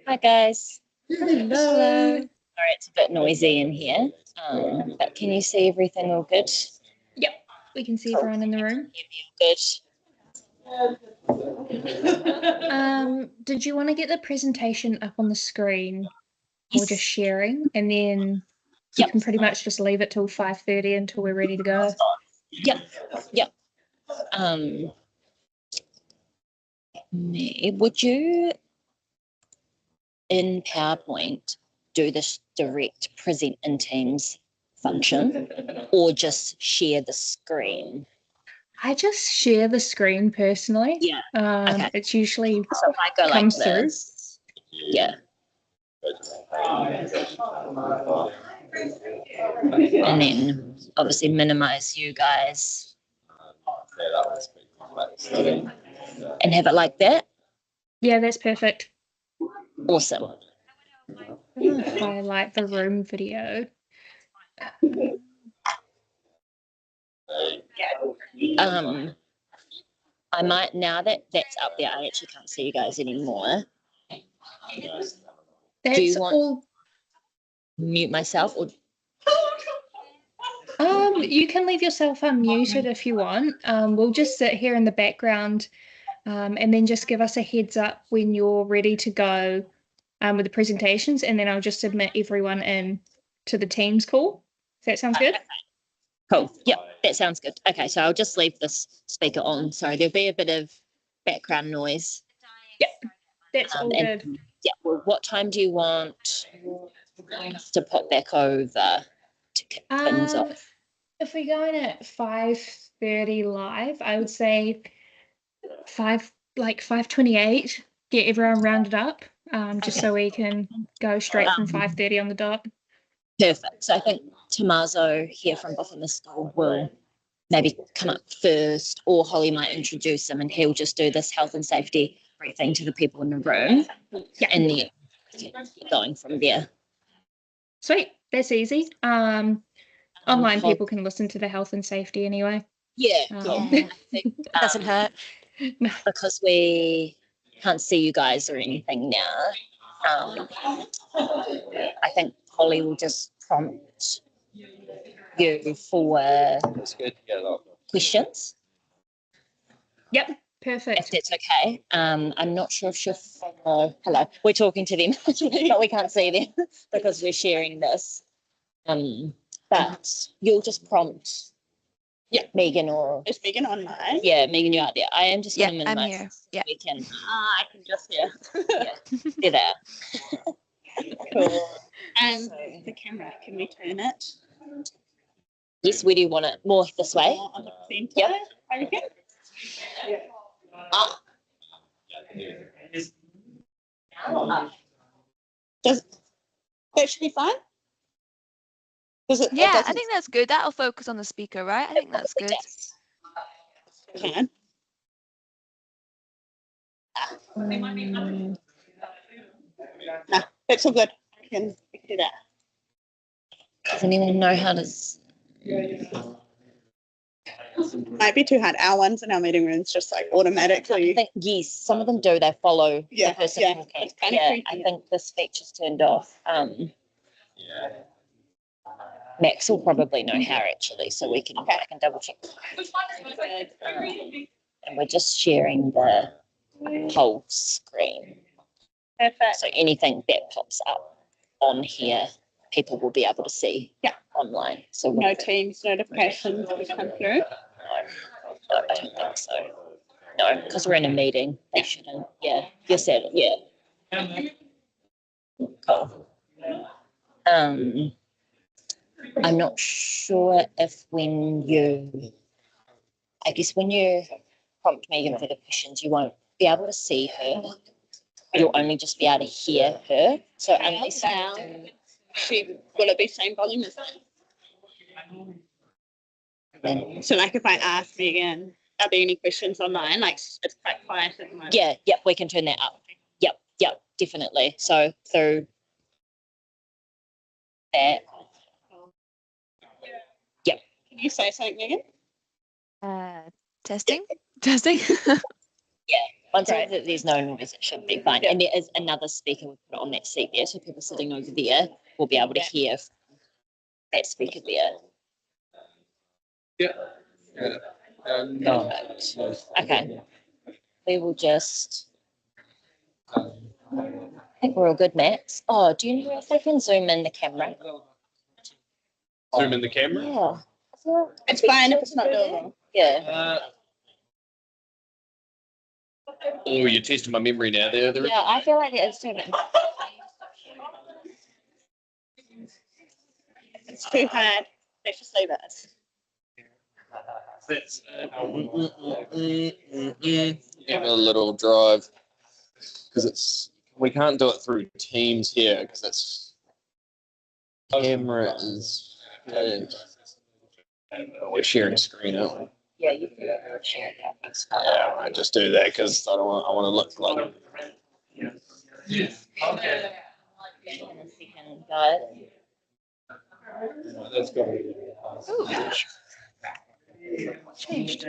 Hi guys. Hello. Sorry, it's a bit noisy in here. But can you see everything all good? Yep, we can see Cool. everyone in the room. Good. Did you want to get the presentation up on the screen or just sharing, and then you can pretty much just leave it till 5:30 until we're ready to go? Yep. Would you in PowerPoint do this direct present in Teams function or just share the screen? I just share the screen personally. Yeah. Okay. It's usually So if I go like comes through. this, yeah. And then obviously minimize you guys and have it like that. Yeah, that's perfect. Awesome. I'm gonna highlight the room video. I might, now that that's up there, I actually can't see you guys anymore. Do you want mute myself or? You can leave yourself unmuted if you want. We'll just sit here in the background, and then just give us a heads up when you're ready to go with the presentations, and then I'll just admit everyone in to the Teams call. If that sounds good? Cool. Yep, that sounds good. Okay, so I'll just leave this speaker on. Sorry, there'll be a bit of background noise. Yep, that's all good. Yeah, well, what time do you want to pop back over to kick things off? If we're going at 5:30 live, I would say 5:28. Get everyone rounded up, just so we can go straight from 5:30 on the dot. Perfect. So I think Tommaso here from Buffalo School will maybe come up first, or Holly might introduce him and he'll just do this health and safety briefing to the people in the room. Yeah. And then keep going from there. Sweet. That's easy. Online people can listen to the health and safety anyway. Yeah. I think, doesn't hurt. Because we can't see you guys or anything now. I think Holly will just prompt you for questions. Yep, perfect. If that's okay. I'm not sure if she'll follow. Hello, we're talking to them, but we can't see them because we're sharing this. But you'll just prompt. Yeah, Megan or Is Megan online? Yeah, Megan, you're out there. I am just going to minimize. I'm here. Yeah, we can. I can just hear. Yeah, there. Cool. And the camera, can we turn it? Yes, where do you want it? More this way? More on the center, Yep. I reckon. Does that should be fine? Does it? Yeah, I think that's good. That'll focus on the speaker, right? I think that's good. Can. No, that's all good. We can do that. Does anyone know how to? Might be too hard. Our ones in our meeting rooms just like automatically. I think, yes, some of them do. They follow the person talking. It's kind of creepy. I think this feature's turned off. Max will probably know how actually, so we can I can double check. And we're just sharing the whole screen. Perfect. So anything that pops up on here, people will be able to see online. So no Teams notifications will come through. No, I don't think so. No, because we're in a meeting. They shouldn't. Yeah, you said it. Yeah. Cool. I'm not sure if when you prompt Megan for the questions, you won't be able to see her. You'll only just be able to hear her. So unless will it be same volume as that? So like if I ask Megan, are there any questions online? Like it's quite quiet at the moment. Yeah, we can turn that up. Yep, definitely. So through that. Yep. Can you say something, Megan? Testing. Testing. Once Right. there's no noise, it should be fine. Yeah. And there is another speaker we put on that seat there, so people sitting over there will be able to hear that speaker there. Yeah. No. Okay. We will just. I think we're all good, Max. Oh, do you know if we can zoom in the camera? Zoom in the camera. Yeah. I feel like It's fine if it's not doable. Yeah. Oh, you're testing my memory now. There. Yeah, I feel like it is too. It's too hard. Let's just leave it. That's Give it a little drive because we can't do it through Teams here because it's camera is we're sharing screen, aren't we? Yeah, you can share that. Yeah, I might just do that because I want to look like. Guys. That's good. Changed.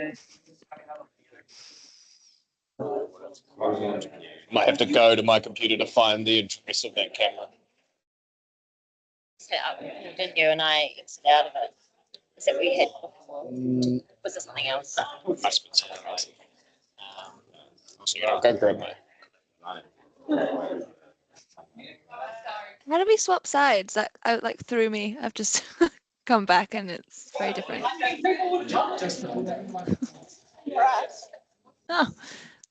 Might have to go to my computer to find the address of that camera. Set up, didn't you? And I exited out of it. Is that what you had before? Was there something else? Must be something else. So I'll go grab my. How do we swap sides? That like threw me. I've just come back and it's very different. Oh,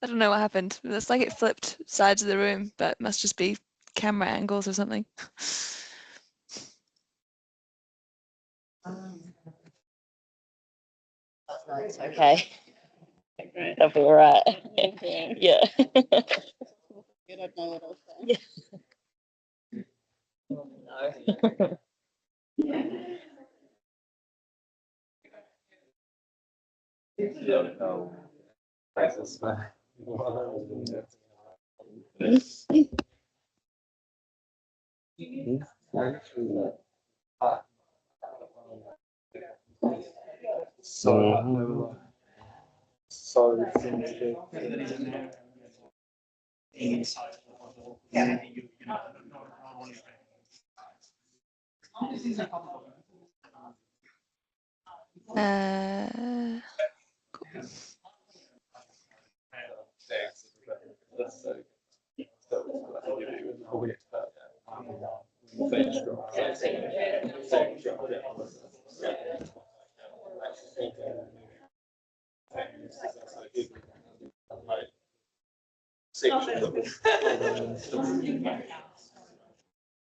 I don't know what happened. It's like it flipped sides of the room, but it must just be camera angles or something. It's okay. Right. That'll be all right. Okay. Yeah. You don't know what else. Yeah. No.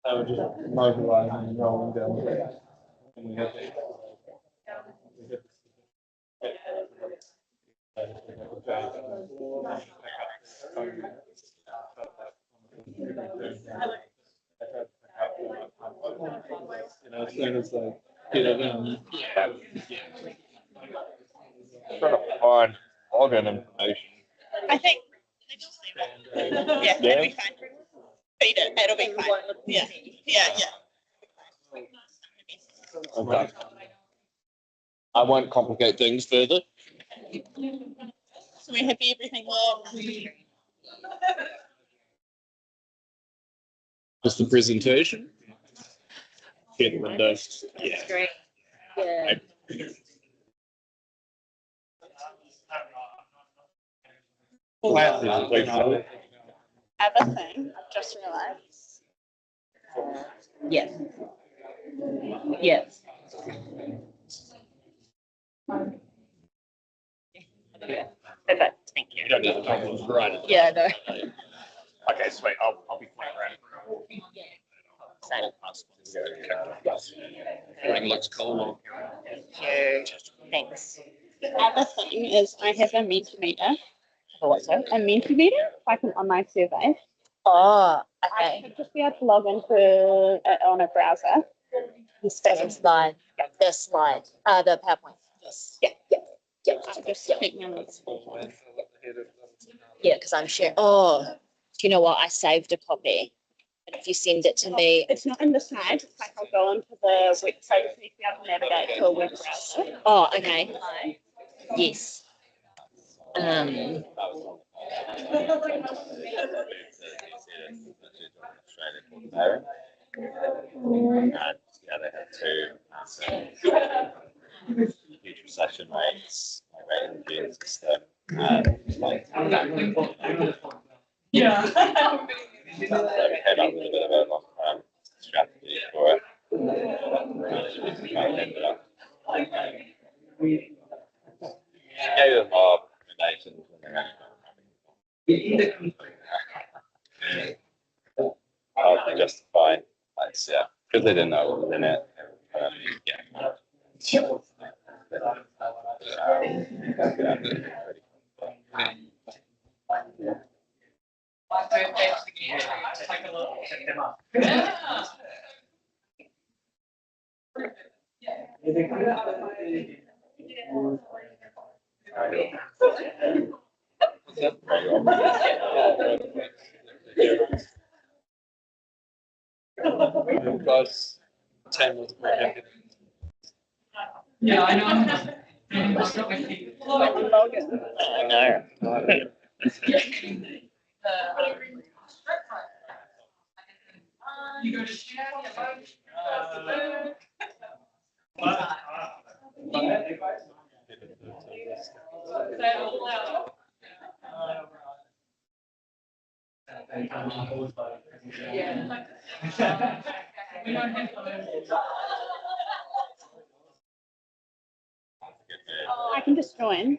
I would just mobilize and rolling down the way. And we had as soon as they get it in. Trying to find login information. I think let's just leave it. Yeah, it'll be fine. Feed it. It'll be fine. Yeah. Okay. I won't complicate things further. So we're happy everything works. Just the presentation. Hit the window. Yeah. Great. Yeah. Presentation. Other thing, I've just realised. Yeah. Yeah. Perfect. Thank you. You don't have problems, right? Yeah, no. Okay, sweet. I'll be playing around. Everything looks cool. Thank you. Thanks. Other thing is I have a Mentimeter. For what, sorry? A Mentimeter, like an online survey. Oh, I okay. should just be able to log into it on a browser. This second slide. The slide. The PowerPoint. Yes. Yeah. I'll just check my notes. Yeah, because I'm sharing. Oh, do you know what? I saved a copy. And if you send it to me. It's not in the side. It's like I'll go onto the website so you can be able to navigate to a web browser. Oh, okay. Yes. And yeah, they had two huge recession rates, like rate review system, like yeah. So we came up with a bit of a long-term strategy for it. And ended up gave them more recommendations when they went. Hard to justify, like, yeah, because they didn't know what was in it. Yeah. Guys, 10 was brilliant. Yeah, I know. I know. You go to share, I can just join.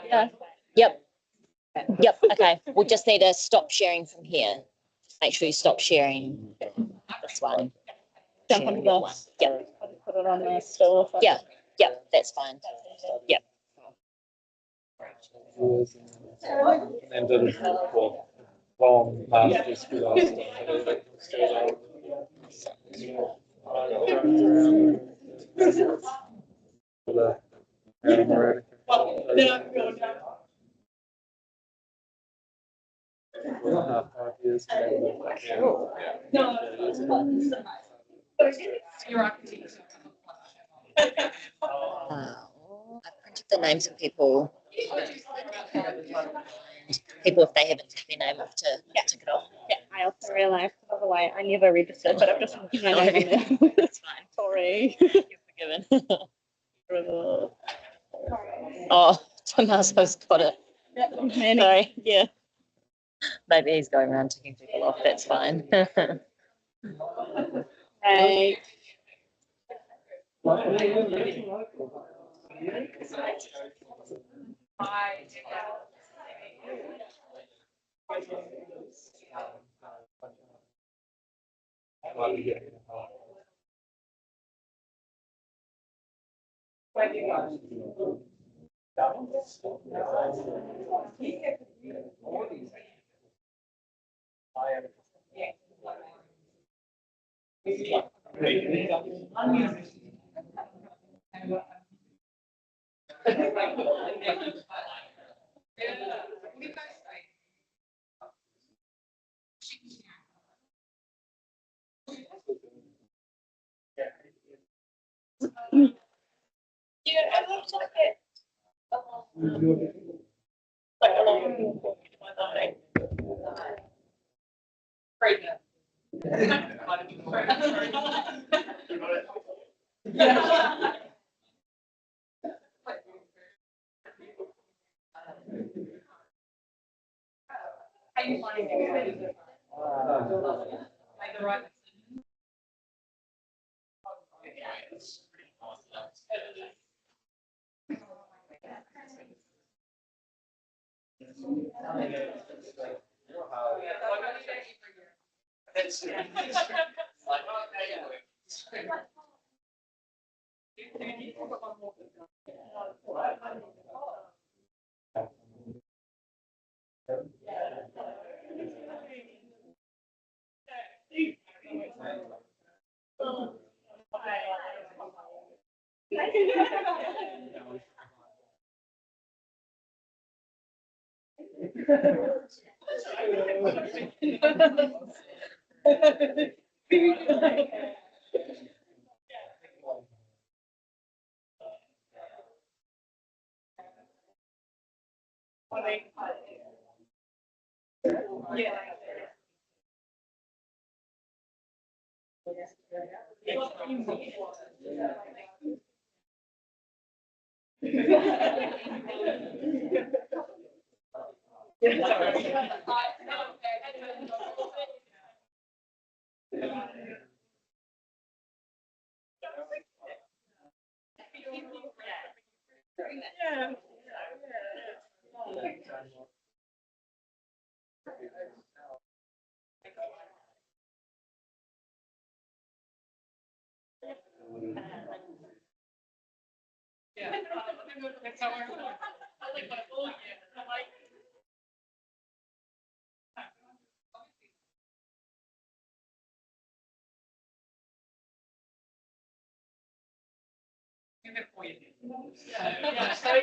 Yeah. Yep. Yep. Okay. We'll just need to stop sharing from here. Make sure you stop sharing this one. Jump onto this. Yep. Put it on the still. Yeah. Yep. That's fine. Yep. And then for long masters with I printed the names of people. People, if they haven't taken their name off to tick it off. Yeah, I also realised, by the way, I never registered, but I've just put my name on there. It's fine. Sorry. You're forgiven. Oh, Tommaso's got it. Manny. Sorry. Yeah. Maybe he's going around ticking people off. That's fine. Hey.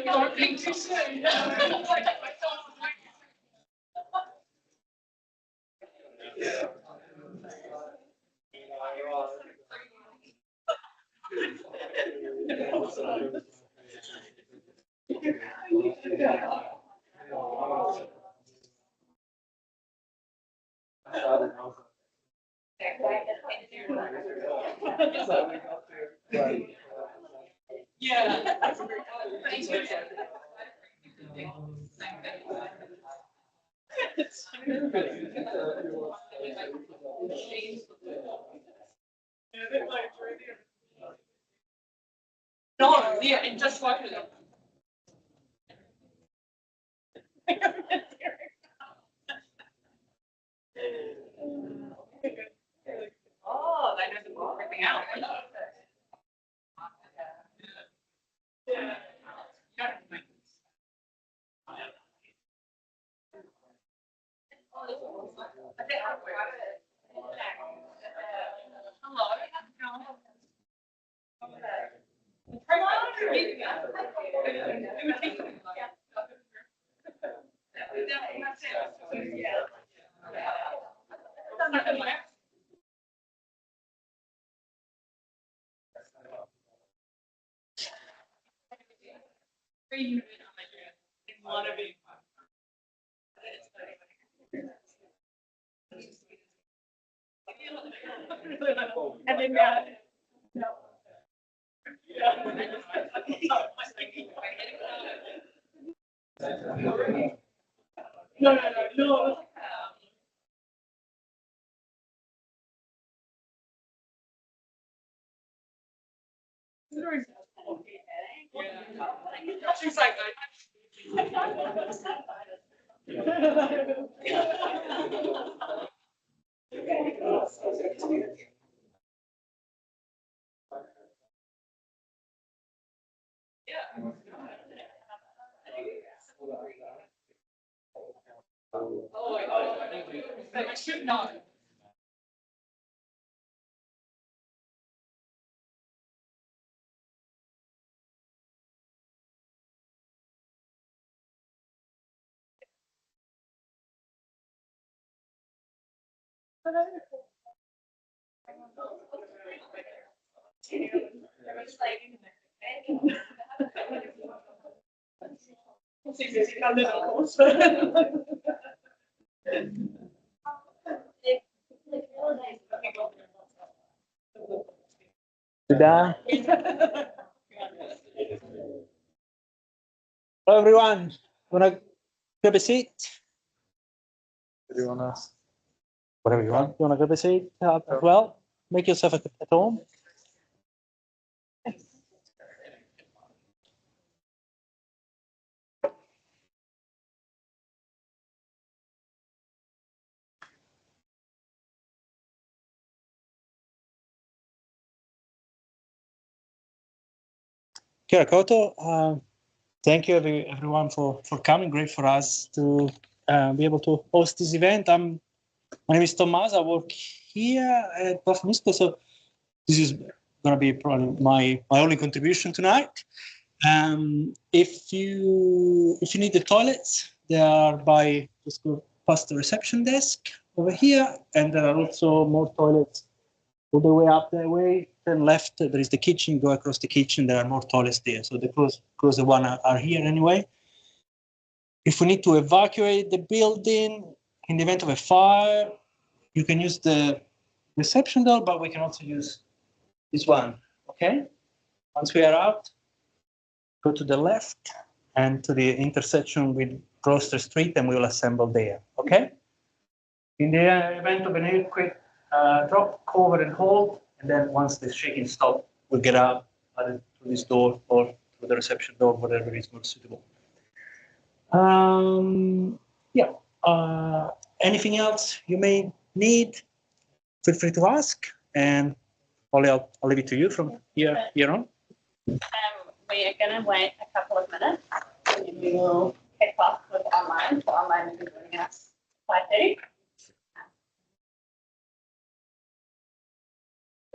Don't think too soon. Yeah. No, yeah, and just watch it. Oh, that doesn't work everything out. Yeah. And then no. No, no. She's like, I should not. Sudah. Hello, everyone. Wanna grab a seat? Whatever you want. You wanna grab a seat as well? Make yourself at home. Kia ora koutou. Thank you everyone for coming. Great for us to be able to host this event. My name is Tomás. I work here at Buff Misco, so this is going to be probably my only contribution tonight. If you need the toilets, they are by just go past the reception desk over here, and there are also more toilets all the way up that way. Turn left, there is the kitchen. Go across the kitchen, there are more toilets there. So the closer one are here anyway. If we need to evacuate the building in the event of a fire, you can use the reception door, but we can also use this one, okay? Once we are out, go to the left and to the intersection with Gloucester Street, and we will assemble there, okay? In the event of an earthquake, drop, cover, and hold, and then once the shaking stops, we'll get out either through this door or through the reception door, whatever is more suitable. Yeah. Anything else you may need, feel free to ask, and Ollie, I'll leave it to you from here on. We are going to wait a couple of minutes and then we will kick off with online. So online will be joining us 5:30. I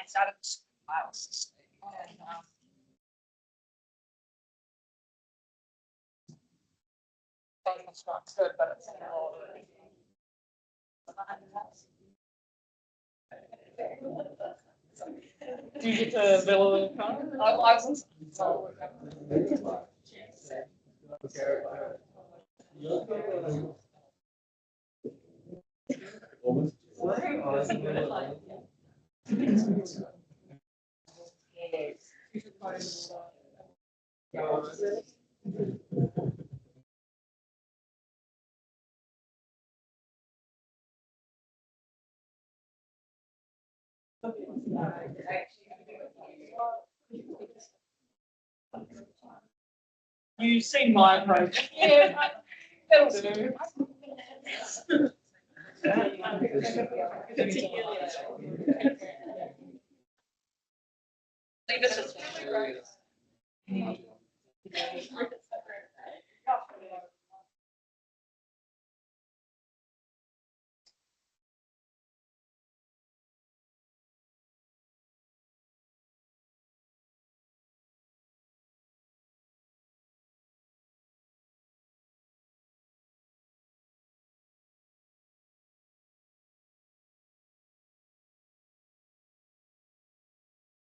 started files. It's not good, but it's do you get to bill a license? You see my approach. Yeah, that'll do.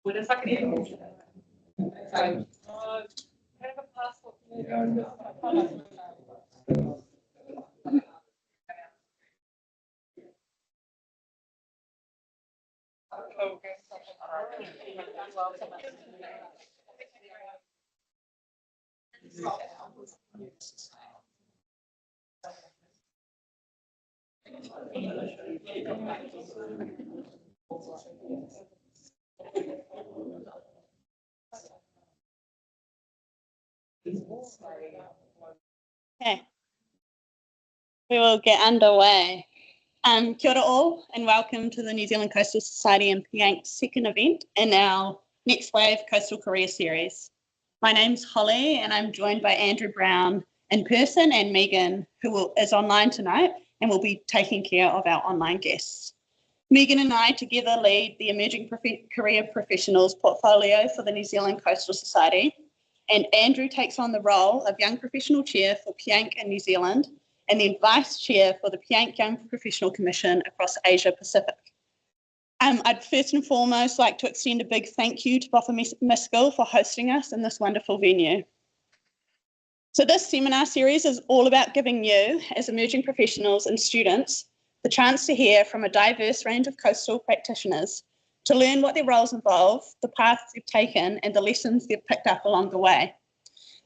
What if I can even? Have a passport. Okay. We will get underway. Kia ora all, and welcome to the New Zealand Coastal Society and Piank's second event in our Next Wave Coastal Career Series. My name's Holly, and I'm joined by Andrew Brown in person and Megan, who is online tonight and will be taking care of our online guests. Megan and I together lead the Emerging Career Professionals portfolio for the New Zealand Coastal Society, and Andrew takes on the role of Young Professional Chair for Piank in New Zealand and then Vice Chair for the Piank Young Professional Commission across Asia Pacific. I'd first and foremost like to extend a big thank you to Boffa-Miskell for hosting us in this wonderful venue. So this seminar series is all about giving you, as emerging professionals and students, the chance to hear from a diverse range of coastal practitioners to learn what their roles involve, the paths they've taken, and the lessons they've picked up along the way.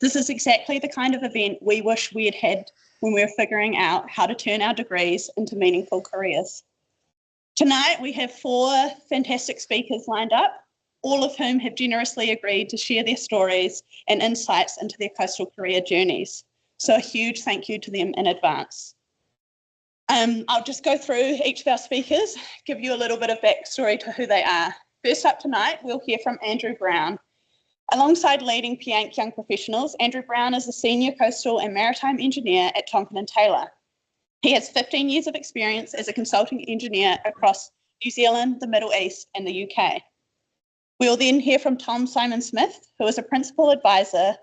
This is exactly the kind of event we wish we had had when we were figuring out how to turn our degrees into meaningful careers. Tonight, we have 4 fantastic speakers lined up, all of whom have generously agreed to share their stories and insights into their coastal career journeys. So a huge thank you to them in advance. I'll just go through each of our speakers, give you a little bit of backstory to who they are. First up tonight, we'll hear from Andrew Brown. Alongside leading Piank Young Professionals, Andrew Brown is a senior coastal and maritime engineer at Tonkin & Taylor. He has 15 years of experience as a consulting engineer across New Zealand, the Middle East, and the UK. We'll then hear from Tom Simon-Smith, who is a principal advisor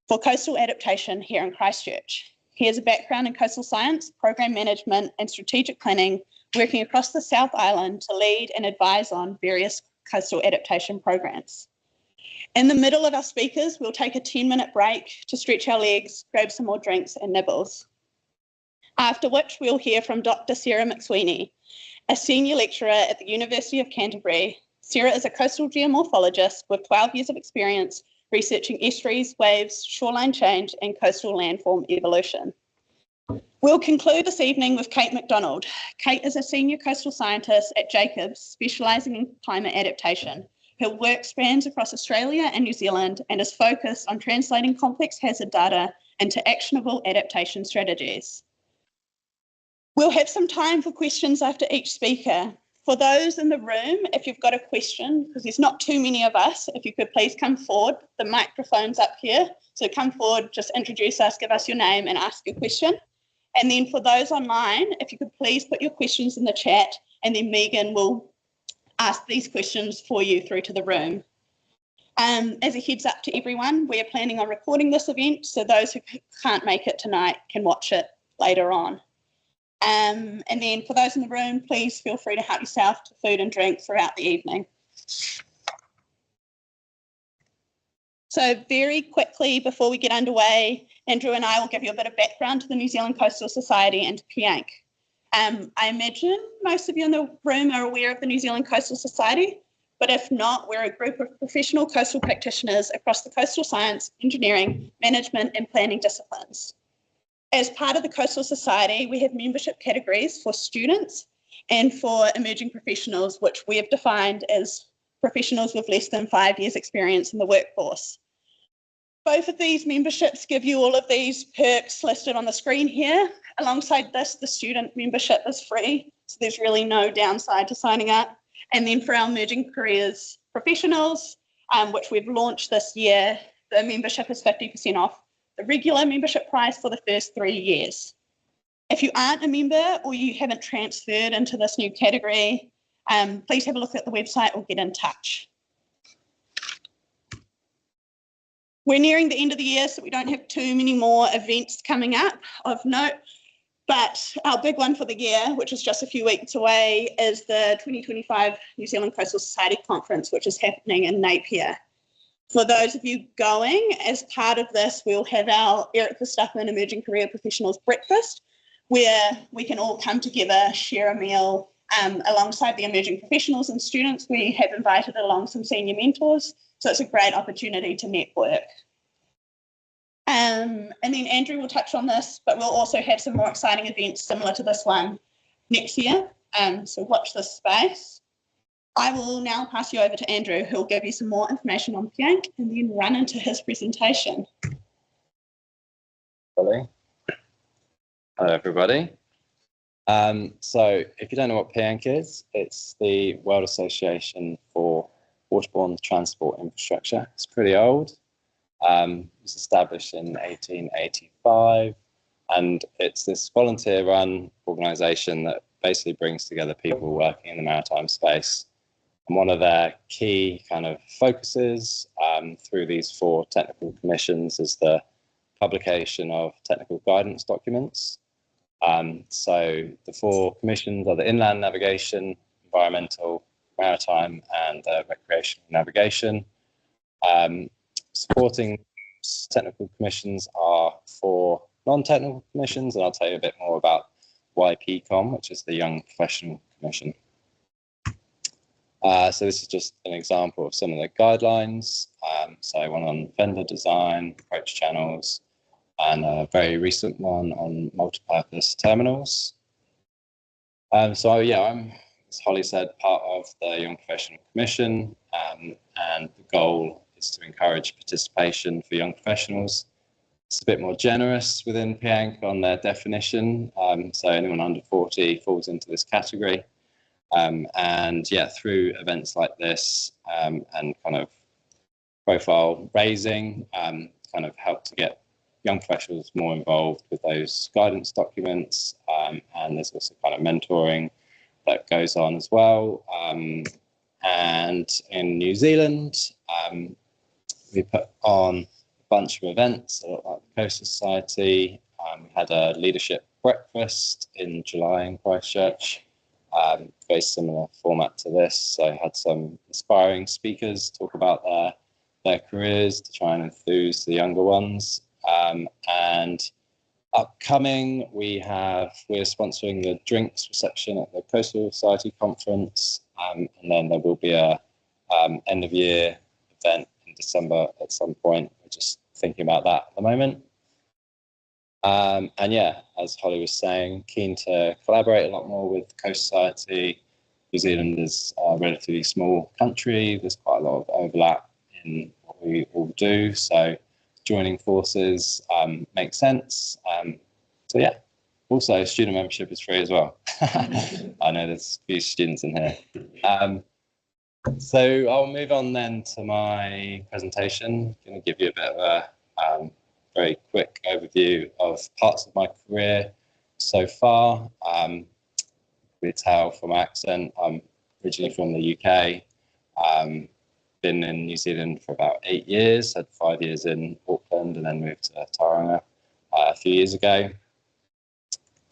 for coastal adaptation here in Christchurch. He has a background in coastal science, program management, and strategic planning, working across the South Island to lead and advise on various coastal adaptation programs. In the middle of our speakers, we'll take a 10-minute break to stretch our legs, grab some more drinks and nibbles. After which we'll hear from Dr. Sarah McSweeney, a senior lecturer at the University of Canterbury. Sarah is a coastal geomorphologist with 12 years of experience researching estuaries, waves, shoreline change, and coastal landform evolution. We'll conclude this evening with Kate McDonald. Kate is a senior coastal scientist at Jacobs, specialising in climate adaptation. Her work spans across Australia and New Zealand and is focused on translating complex hazard data into actionable adaptation strategies. We'll have some time for questions after each speaker. For those in the room, if you've got a question, because there's not too many of us, if you could please come forward. The microphone's up here, so come forward, just introduce us, give us your name and ask your question. And then for those online, if you could please put your questions in the chat, and then Megan will ask these questions for you through to the room. As a heads up to everyone, we are planning on recording this event, so those who can't make it tonight can watch it later on. And then for those in the room, please feel free to help yourself to food and drink throughout the evening. So very quickly before we get underway, Andrew and I will give you a bit of background to the New Zealand Coastal Society and to Piank. I imagine most of you in the room are aware of the New Zealand Coastal Society, but if not, we're a group of professional coastal practitioners across the coastal science, engineering, management and planning disciplines. As part of the Coastal Society, we have membership categories for students and for emerging professionals, which we have defined as professionals with less than 5 years experience in the workforce. Both of these memberships give you all of these perks listed on the screen here. Alongside this, the student membership is free, so there's really no downside to signing up. And then for our emerging careers professionals, which we've launched this year, the membership is 50% off the regular membership price for the first 3 years. If you aren't a member or you haven't transferred into this new category, please have a look at the website or get in touch. We're nearing the end of the year, so we don't have too many more events coming up of note, but our big one for the year, which is just a few weeks away, is the 2025 New Zealand Coastal Society Conference, which is happening in Napier. For those of you going, as part of this, we'll have our Eric Verstappen Emerging Career Professionals Breakfast, where we can all come together, share a meal alongside the emerging professionals and students. We have invited along some senior mentors, so it's a great opportunity to network. And then Andrew will touch on this, but we'll also have some more exciting events similar to this one next year, so watch this space. I will now pass you over to Andrew, who will give you some more information on Piank and then run into his presentation. Hello, everybody. So if you don't know what Piank is, it's the World Association for Waterborne Transport Infrastructure. It's pretty old. It was established in 1885, and it's this volunteer-run organisation that basically brings together people working in the maritime space. And one of their key kind of focuses through these 4 technical commissions is the publication of technical guidance documents. So the 4 commissions are the inland navigation, environmental, maritime, and recreational navigation. Supporting technical commissions are 4 non-technical commissions, and I'll tell you a bit more about YPCOM, which is the Young Professional Commission. So this is just an example of some of the guidelines. So one on vendor design, approach channels, and a very recent one on multipurpose terminals. So yeah, I'm, as Holly said, part of the Young Professional Commission, and the goal is to encourage participation for young professionals. It's a bit more generous within Piank on their definition. So anyone under 40 falls into this category. And yeah, through events like this and kind of profile raising, kind of help to get young professionals more involved with those guidance documents. And there's also kind of mentoring that goes on as well. And in New Zealand, we put on bunch of events, a lot like the Coastal Society. We had a leadership breakfast in July in Christchurch. Very similar format to this. So I had some inspiring speakers talk about their careers to try and enthuse the younger ones. And upcoming, we're sponsoring the drinks reception at the Coastal Society conference, and then there will be a end of year event in December at some point. We're just thinking about that at the moment. And yeah, as Holly was saying, keen to collaborate a lot more with Coastal Society. New Zealand is a relatively small country. There's quite a lot of overlap in what we all do. So joining forces makes sense. So yeah, also student membership is free as well. I know there's a few students in here. So I'll move on then to my presentation. I'm going to give you a bit of a very quick overview of parts of my career so far. You tell from my accent, I'm originally from the UK. Been in New Zealand for about 8 years, had 5 years in Auckland and then moved to Tauranga a few years ago.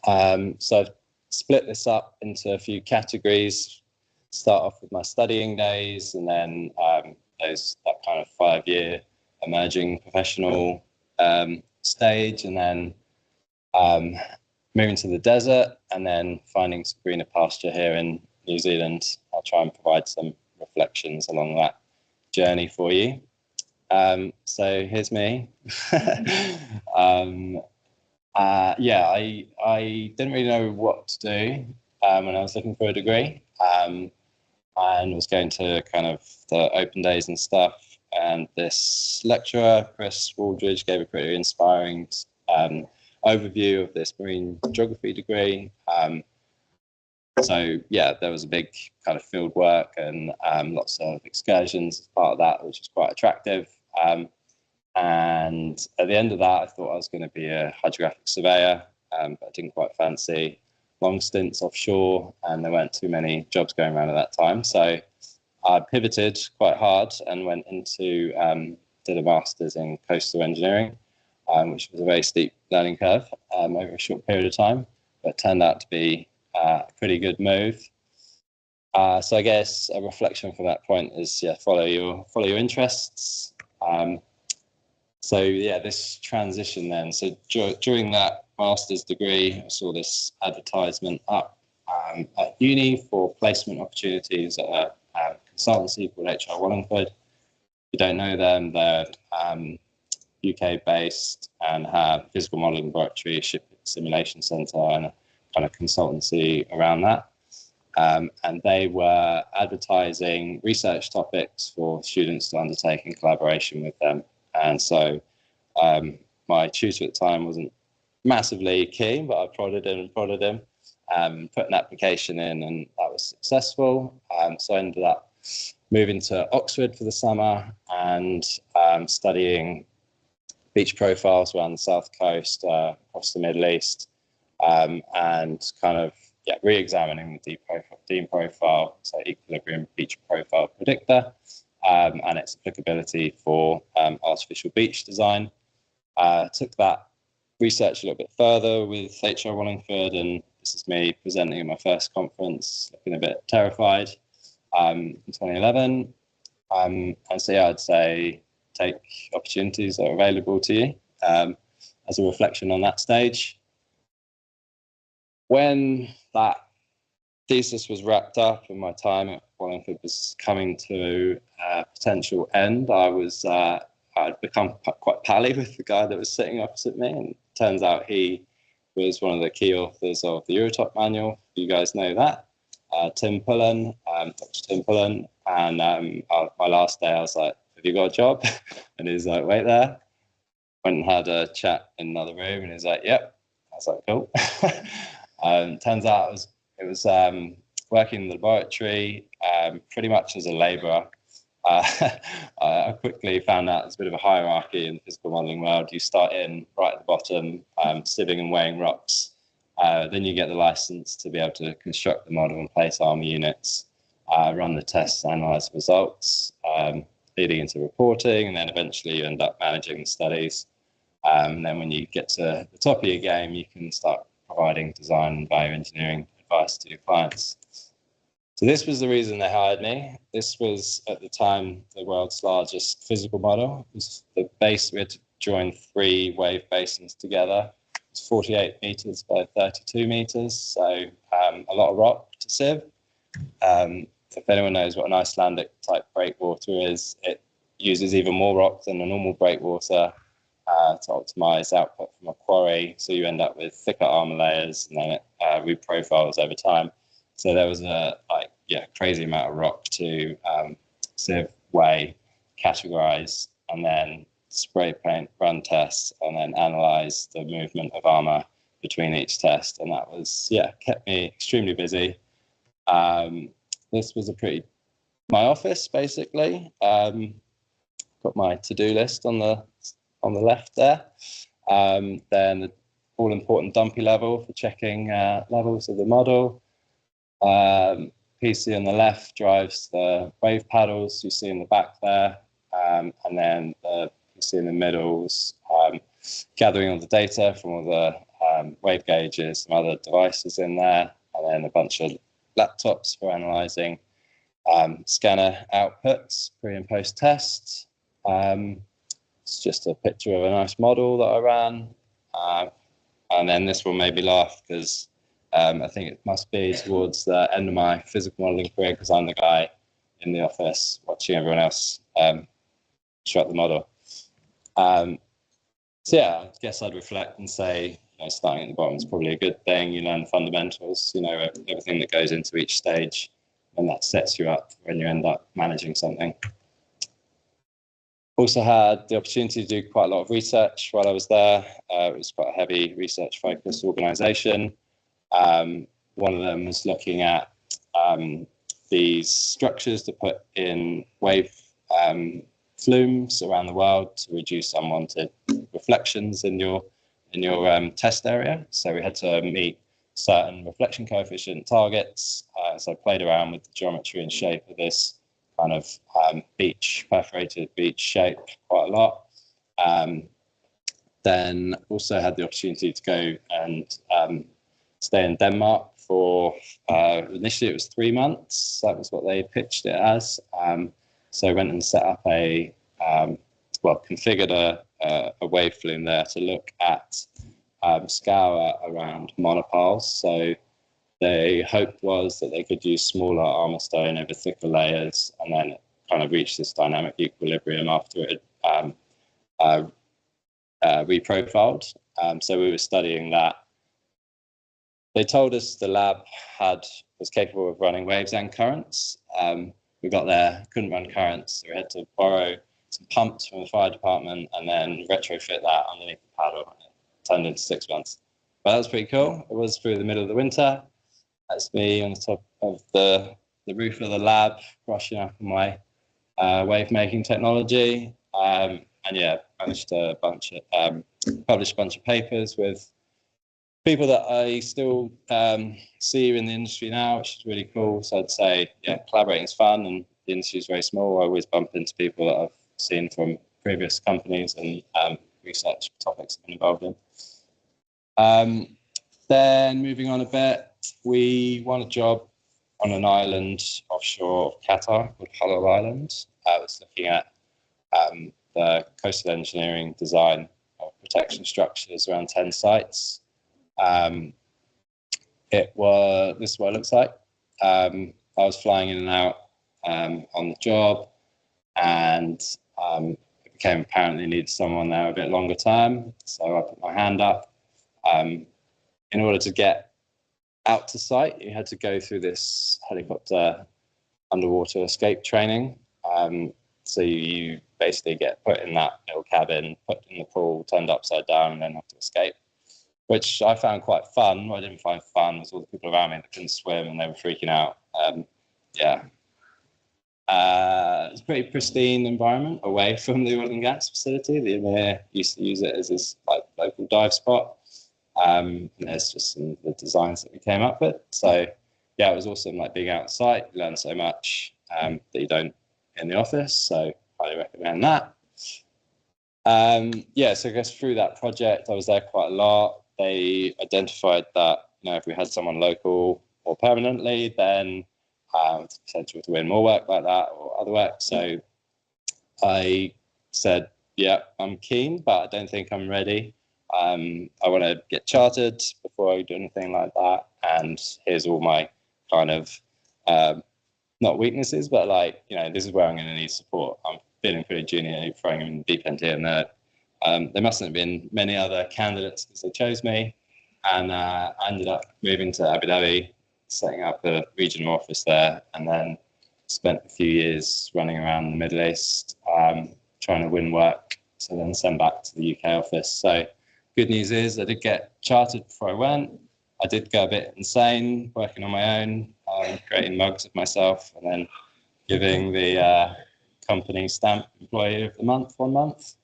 So I've split this up into a few categories. Start off with my studying days, and then that kind of 5-year emerging professional stage, and then moving to the desert, and then finding some greener pasture here in New Zealand. I'll try and provide some reflections along that journey for you. So here's me. Yeah, I didn't really know what to do when I was looking for a degree, and was going to kind of the open days and stuff. And this lecturer, Chris Waldridge, gave a pretty inspiring overview of this marine geography degree. So yeah, there was a big kind of field work and lots of excursions as part of that, which was quite attractive. And at the end of that, I thought I was going to be a hydrographic surveyor, but I didn't quite fancy long stints offshore, and there weren't too many jobs going around at that time. So I pivoted quite hard and went into, did a master's in coastal engineering, which was a very steep learning curve over a short period of time, but turned out to be a pretty good move. So I guess a reflection from that point is, yeah, follow your interests. So yeah, this transition then. So during that master's degree, I saw this advertisement up at uni for placement opportunities at a consultancy called HR Wallingford. If you don't know them, they're UK based and have physical modelling laboratory, ship simulation centre, and a kind of consultancy around that. And they were advertising research topics for students to undertake in collaboration with them. And so my tutor at the time wasn't massively keen, but I prodded him, put an application in, and that was successful. So I ended up moving to Oxford for the summer and studying beach profiles around the south coast, across the Middle East, and kind of re-examining the DEAM profile, so equilibrium beach profile predictor, and its applicability for artificial beach design. Took that research a little bit further with HR Wallingford, and this is me presenting at my first conference, looking a bit terrified, in 2011. And so yeah, I'd say take opportunities that are available to you as a reflection on that stage. When that thesis was wrapped up and my time at Wallingford was coming to a potential end, I'd become quite pally with the guy that was sitting opposite me, and it turns out he was one of the key authors of the Eurotop manual. You guys know that. Tim Pullen, Dr. Tim Pullen, and my last day I was like, have you got a job? And he's like, wait there. Went and had a chat in another room, and he's like, yep. I was like, cool. Turns out it was working in the laboratory pretty much as a labourer. I quickly found out there's a bit of a hierarchy in the physical modelling world. You start in right at the bottom, sieving and weighing rocks. Then you get the license to be able to construct the model and place armour units, run the tests, analyse the results. leading into reporting, and then eventually you end up managing the studies. And then when you get to the top of your game, you can start providing design and value engineering advice to your clients. So this was the reason they hired me. This was at the time the world's largest physical model. It was the base. We had to join 3 wave basins together. It's 48 meters by 32 meters, so a lot of rock to sieve. If anyone knows what an Icelandic type breakwater is, it uses even more rock than a normal breakwater to optimize output from a quarry. So you end up with thicker armor layers, and then it reprofiles over time. So there was a crazy amount of rock to sieve, weigh, categorize, and then spray paint, run tests, and then analyze the movement of armor between each test. And that was, kept me extremely busy. This was my office basically. Got my to-do list on the left there. Then the all important dumpy level for checking levels of the model. PC on the left drives the wave paddles you see in the back there. And then the PC in the middle's gathering all the data from all the wave gauges, some other devices in there, and then a bunch of laptops for analyzing scanner outputs, pre and post test. It's just a picture of a nice model that I ran. And then this one made me laugh because I think it must be towards the end of my physical modeling career, because I'm the guy in the office watching everyone else construct the model. So I guess I'd reflect and say, starting at the bottom is probably a good thing. You learn the fundamentals, everything that goes into each stage, and that sets you up when you end up managing something. Also had the opportunity to do quite a lot of research while I was there. It was quite a heavy research-focused organisation. One of them was looking at these structures to put in wave flumes around the world to reduce unwanted reflections in your test area. So we had to meet certain reflection coefficient targets. So I played around with the geometry and shape of this kind of perforated beach shape quite a lot. Then also had the opportunity to go and stay in Denmark for, initially it was 3 months. That was what they pitched it as. So I went and set up configured a wave flume there to look at scour around monopiles. So the hope was that they could use smaller armor stone over thicker layers, and then it kind of reach this dynamic equilibrium after it had reprofiled. So we were studying that. They told us the lab was capable of running waves and currents. We got there, couldn't run currents, so we had to borrow some pumps from the fire department and then retrofit that underneath the paddle. It turned into 6 months. But that was pretty cool. It was through the middle of the winter. That's me on the top of the roof of the lab, brushing up on my wave making technology. Managed to publish a bunch of papers with people that I still see in the industry now, which is really cool. So I'd say, collaborating is fun, and the industry is very small. I always bump into people that I've seen from previous companies and research topics I've been involved in. Then moving on a bit, we won a job on an island offshore of Qatar called Hollow Island. I was looking at the coastal engineering design of protection structures around 10 sites. This is what it looks like. I was flying in and out on the job, and it became apparent they needed someone there a bit longer term. So I put my hand up. In order to get out to site, you had to go through this helicopter underwater escape training. So you basically get put in that little cabin, put in the pool, turned upside down, and then have to escape, which I found quite fun. What I didn't find fun was all the people around me that couldn't swim and they were freaking out. It's a pretty pristine environment away from the oil and gas facility. The Emir used to use it as his local dive spot. And there's just some of the designs that we came up with. So it was awesome, being outside. You learn so much that you don't in the office. So highly recommend that. Yeah, so I guess through that project, I was there quite a lot. They identified that, you know, if we had someone local or permanently, then there's potential to win more work like that or other work. So I said, yeah, I'm keen, but I don't think I'm ready. I want to get chartered before I do anything like that. And here's all my kind of, not weaknesses, but like, you know, this is where I'm going to need support. I'm feeling pretty junior, throwing in deep end here and there. There mustn't have been many other candidates because they chose me. And I ended up moving to Abu Dhabi, setting up a regional office there, and then spent a few years running around the Middle East, trying to win work to then send back to the UK office. So good news is I did get chartered before I went. I did go a bit insane working on my own, creating mugs of myself and then giving the company stamp employee of the month 1 month.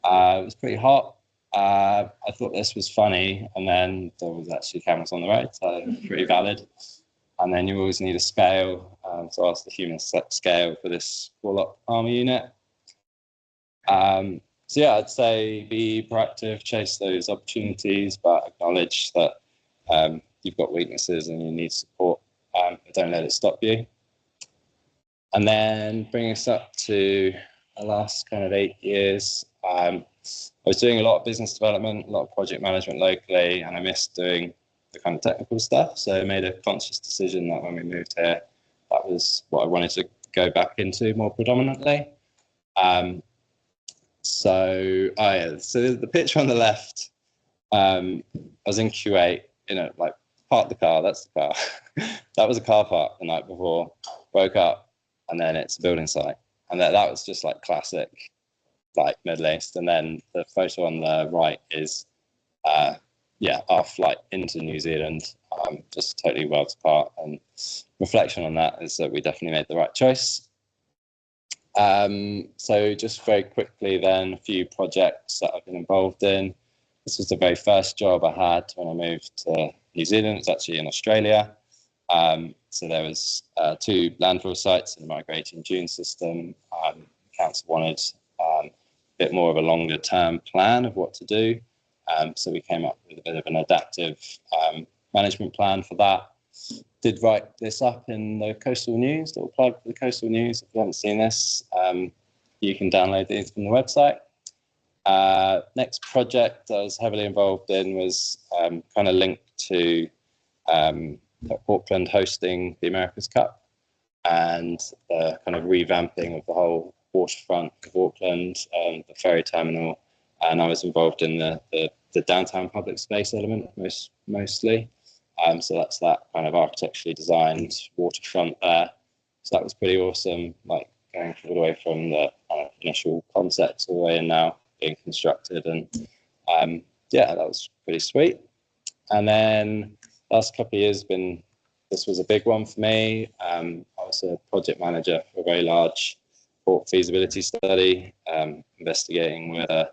It was pretty hot. I thought this was funny, and then there was actually cameras on the road, so pretty valid. And then you always need a scale, so I asked the human scale for this call-up army unit. So yeah, I'd say be proactive, chase those opportunities, but acknowledge that you've got weaknesses and you need support, but don't let it stop you. And then bring us up to the last kind of 8 years. I was doing a lot of business development, a lot of project management locally, and I missed doing the kind of technical stuff. So I made a conscious decision that when we moved here, that was what I wanted to go back into more predominantly. So the picture on the left, I was in Kuwait, you know, like parked the car, that's the car. That was a car park the night before, woke up, and then it's a building site. And that was just like classic, like Middle East. And then the photo on the right is, our flight into New Zealand, just totally worlds apart. And reflection on that is that we definitely made the right choice. So just very quickly then, a few projects that I've been involved in. This was the very first job I had when I moved to New Zealand. It's actually in Australia. So there was 2 landfill sites in the migrating dune system. Council wanted a bit more of a longer term plan of what to do. So we came up with a bit of an adaptive management plan for that. Did write this up in the Coastal News, little plug for the Coastal News. If you haven't seen this, you can download these from the website. Next project I was heavily involved in was kind of linked to Auckland hosting the America's Cup and the kind of revamping of the whole waterfront of Auckland, the ferry terminal, and I was involved in the downtown public space element mostly. So that's that kind of architecturally designed waterfront there. So that was pretty awesome, like going all the way from the initial concepts all the way in now being constructed. And that was pretty sweet. And then last couple of years this was a big one for me. I was a project manager for a very large port feasibility study, investigating whether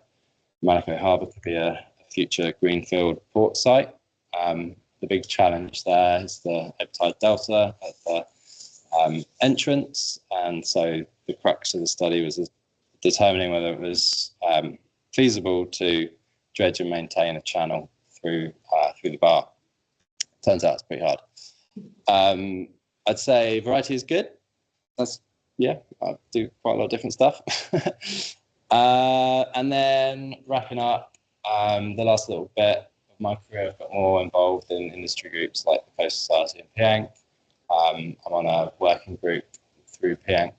Manukau Harbour could be a future greenfield port site. The big challenge there is the ebb tide delta at the entrance, and so the crux of the study was determining whether it was feasible to dredge and maintain a channel through the bar. Turns out it's pretty hard. I'd say variety is good. I do quite a lot of different stuff. And then wrapping up, the last little bit of my career, I've got more involved in industry groups like the Coastal Society in Piank. I'm on a working group through Piank,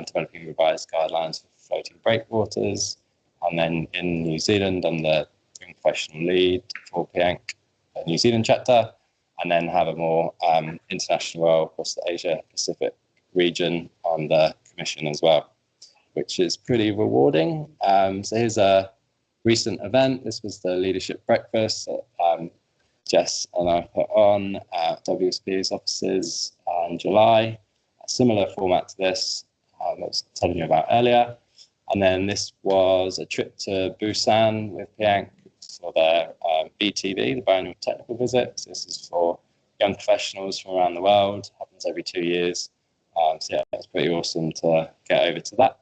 developing revised guidelines for floating breakwaters. And then in New Zealand, I'm the professional lead for Piank New Zealand chapter, and then have a more international role across the Asia Pacific region on the commission as well, which is pretty rewarding. So here's a recent event. This was the leadership breakfast that Jess and I put on at WSP's offices in July. A similar format to this I was telling you about earlier. And then this was a trip to Busan with Piank for their BTV, the biannual technical visit. So this is for young professionals from around the world. Happens every 2 years. So yeah, it's pretty awesome to get over to that.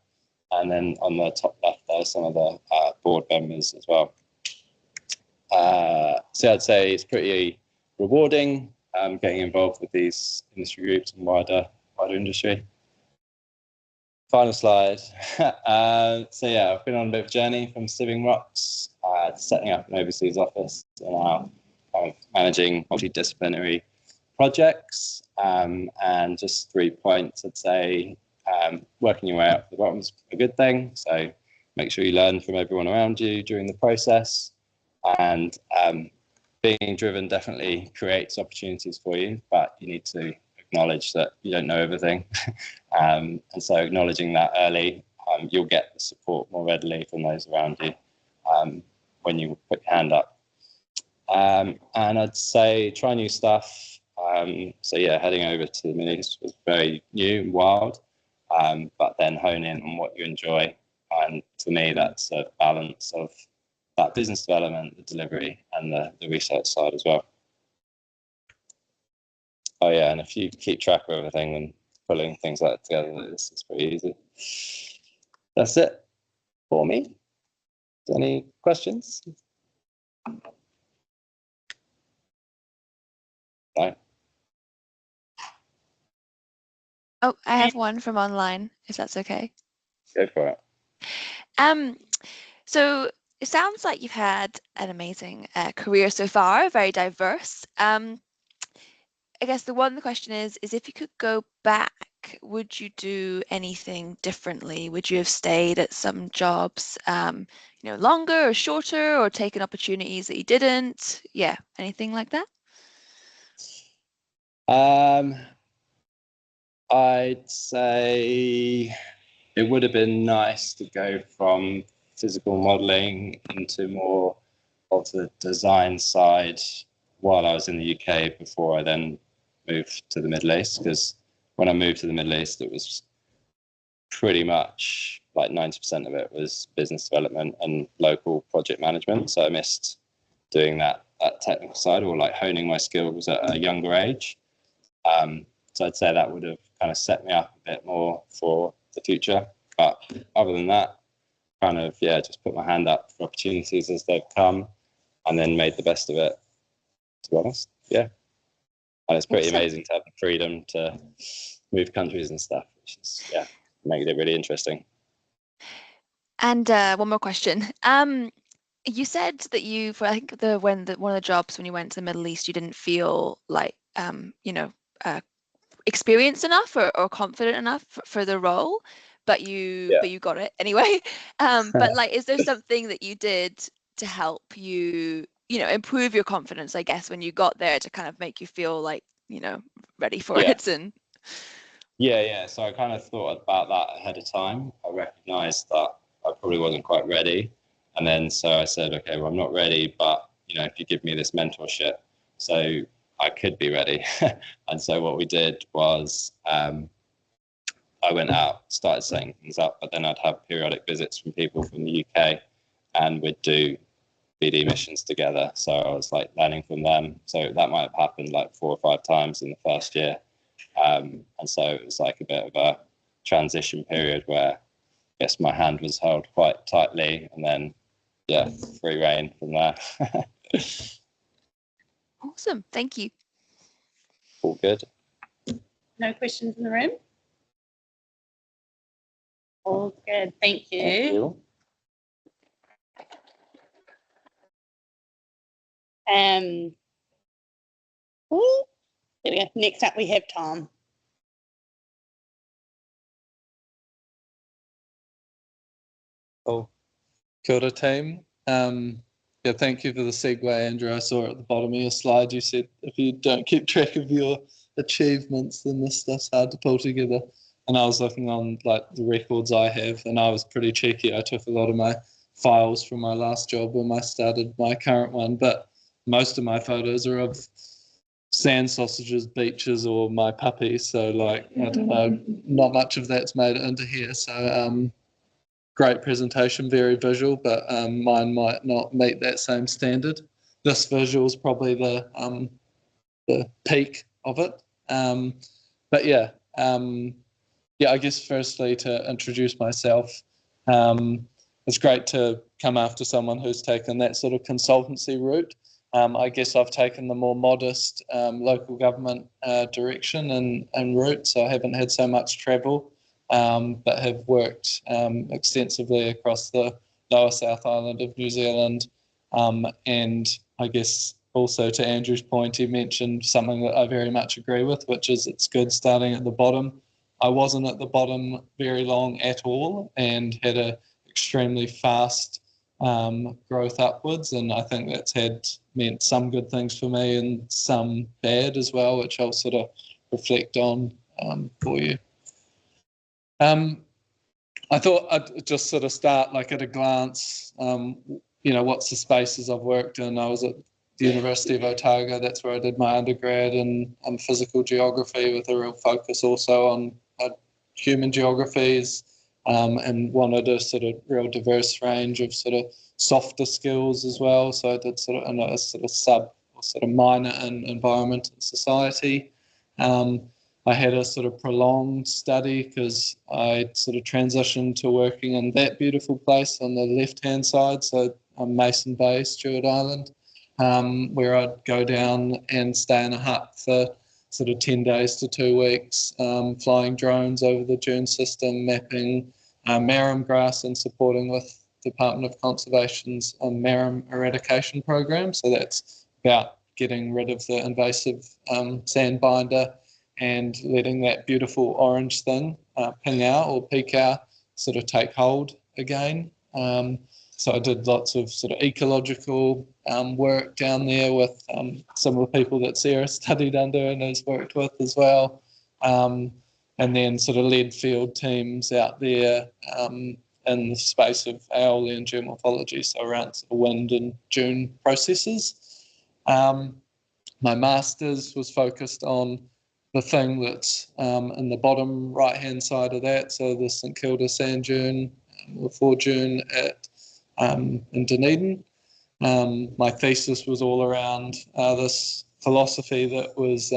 And then on the top left, there are some of the board members as well. So I'd say it's pretty rewarding getting involved with these industry groups and wider industry. Final slide. So yeah, I've been on a bit of a journey from Sieving Rocks to setting up an overseas office and now kind of managing multidisciplinary projects. And just 3 points, I'd say working your way up to the bottom is a good thing. So make sure you learn from everyone around you during the process. And being driven definitely creates opportunities for you, but you need to acknowledge that you don't know everything. And so acknowledging that early, you'll get the support more readily from those around you when you put your hand up. And I'd say try new stuff. So yeah, heading over to the Middle East was very new and wild, but then hone in on what you enjoy. And for me, that's a balance of that business development, the delivery, and the research side as well. Oh yeah, and if you keep track of everything and pulling things like that together, it's pretty easy. That's it for me. Any questions? No. Oh, I have one from online, if that's okay. Go for it. So it sounds like you've had an amazing career so far, very diverse. I guess the question is if you could go back, would you do anything differently? Would you have stayed at some jobs, longer or shorter, or taken opportunities that you didn't? Yeah, anything like that? I'd say it would have been nice to go from physical modelling into more of the design side while I was in the UK before I then moved to the Middle East, because when I moved to the Middle East, it was pretty much like 90% of it was business development and local project management. So I missed doing that technical side, or like honing my skills at a younger age. So I'd say that would have kind of set me up a bit more for the future. But other than that, kind of, yeah, just put my hand up for opportunities as they've come and then made the best of it, to be honest. Yeah. And it's pretty amazing to have the freedom to move countries and stuff, which is, yeah, making it really interesting. And one more question. You said that you, for I think one of the jobs when you went to the Middle East, you didn't feel like experienced enough or confident enough for the role, but you got it anyway. But like, is there something that you did to help you, improve your confidence, I guess, when you got there, to kind of make you feel like, ready for it? And yeah. So I kind of thought about that ahead of time. I recognized that I probably wasn't quite ready. And then so I said, okay, well, I'm not ready, but if you give me this mentorship, so I could be ready. And so what we did was I went out, started setting things up, but then I'd have periodic visits from people from the UK, and we'd do BD missions together. So I was like learning from them. So that might have happened like 4 or 5 times in the first year. And so it was like a bit of a transition period where I guess my hand was held quite tightly, and then free reign from there. Awesome. Thank you. All good. No questions in the room? All good. Thank you. Thank you. There we go. Next up, we have Tom. Oh, kia ora team. Thank you for the segue, Andrew. I saw at the bottom of your slide, you said if you don't keep track of your achievements, then this stuff's hard to pull together. And I was looking on like the records I have, and I was pretty cheeky. I took a lot of my files from my last job when I started my current one, but most of my photos are of sand sausages, beaches, or my puppy. So like, I don't know, not much of that's made it into here. So great presentation, very visual, but mine might not meet that same standard. This visual is probably the peak of it. I guess firstly to introduce myself, It's great to come after someone who's taken that sort of consultancy route. I guess I've taken the more modest local government direction and route, so I haven't had so much travel, but have worked extensively across the lower South Island of New Zealand. And I guess also to Andrew's point, he mentioned something that I very much agree with, which is it's good starting at the bottom. I wasn't at the bottom very long at all and had a extremely fast growth upwards, and I think that's meant some good things for me and some bad as well, which I'll sort of reflect on for you. I thought I'd just sort of start like at a glance, what's the spaces I've worked in. I was at the University of Otago, that's where I did my undergrad in physical geography with a real focus also on human geographies, and wanted a sort of real diverse range of sort of softer skills as well. So I did sort of a sort of minor in environment and society. I had a sort of prolonged study because I sort of transitioned to working in that beautiful place on the left-hand side, so Mason Bay, Stewart Island, where I'd go down and stay in a hut for sort of 10 days to 2 weeks, flying drones over the dune system, mapping marram grass and supporting with Department of Conservation's marram eradication program. So that's about getting rid of the invasive sand binder and letting that beautiful orange thing, pingao or pikau, sort of take hold again. So I did lots of sort of ecological work down there with some of the people that Sarah studied under and has worked with as well. And then sort of led field teams out there in the space of aeolian geomorphology, so around sort of wind and dune processes. My master's was focused on the thing that's in the bottom right-hand side of that, so the St Kilda sand dune, or fore dune in Dunedin. My thesis was all around this philosophy that was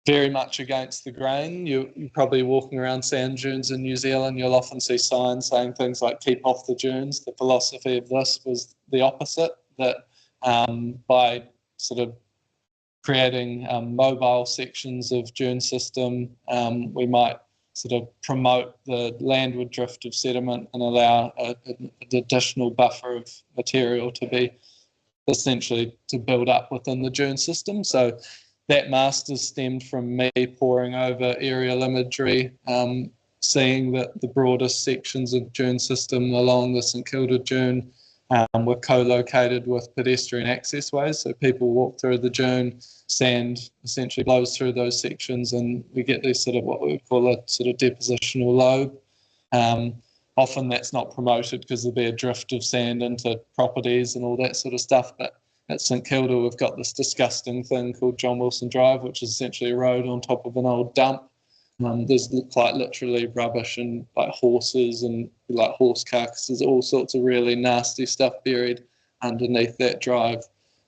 very much against the grain. You're probably walking around sand dunes in New Zealand, you'll often see signs saying things like keep off the dunes. The philosophy of this was the opposite, that by sort of creating mobile sections of dune system, we might sort of promote the landward drift of sediment and allow an additional buffer of material to be essentially to build up within the dune system. So that master's stemmed from me poring over aerial imagery, seeing that the broadest sections of dune system along the St Kilda dune were co-located with pedestrian access ways. So people walk through the dune, sand essentially blows through those sections, and we get this sort of what we would call a sort of depositional lobe. Often that's not promoted because there'll be a drift of sand into properties and all that sort of stuff. But at St Kilda, we've got this disgusting thing called John Wilson Drive, which is essentially a road on top of an old dump. There's quite literally rubbish and like horses and like horse carcasses, all sorts of really nasty stuff buried underneath that drive.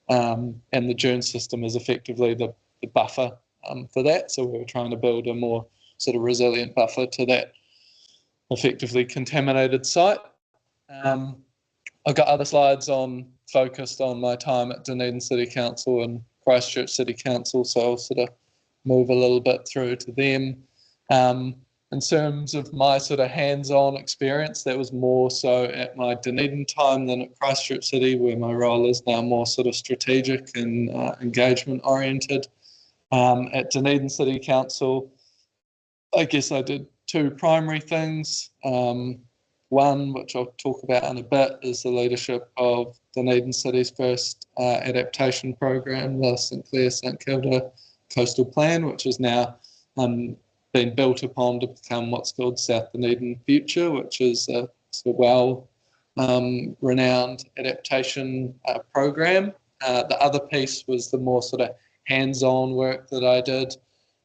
And the dune system is effectively the buffer for that. So we were trying to build a more sort of resilient buffer to that effectively contaminated site. I've got other slides focused on my time at Dunedin City Council and Christchurch City Council, so I'll sort of move a little bit through to them. In terms of my sort of hands-on experience, that was more so at my Dunedin time than at Christchurch City, where my role is now more sort of strategic and engagement oriented. At Dunedin City Council, I guess I did two primary things. One, which I'll talk about in a bit, is the leadership of Dunedin City's first adaptation program, the St Clair St Kilda Coastal Plan, which is now been built upon to become what's called South Dunedin Future, which is a well renowned adaptation program. The other piece was the more sort of hands-on work that I did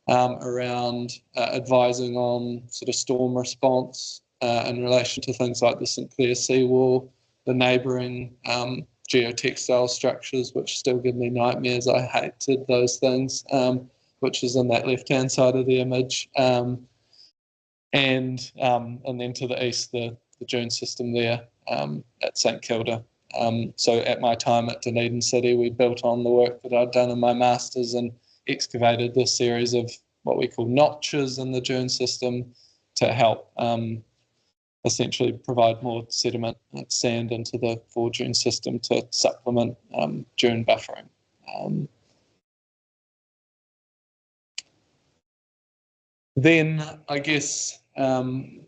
around advising on sort of storm response in relation to things like the St Clair seawall, the neighbouring geotextile structures, which still give me nightmares. I hated those things, which is in that left-hand side of the image. and then to the east, the dune system there at St Kilda. So at my time at Dunedin City, we built on the work that I'd done in my masters and excavated this series of what we call notches in the dune system to help essentially provide more sediment like sand into the fore dune system to supplement dune buffering. Then I guess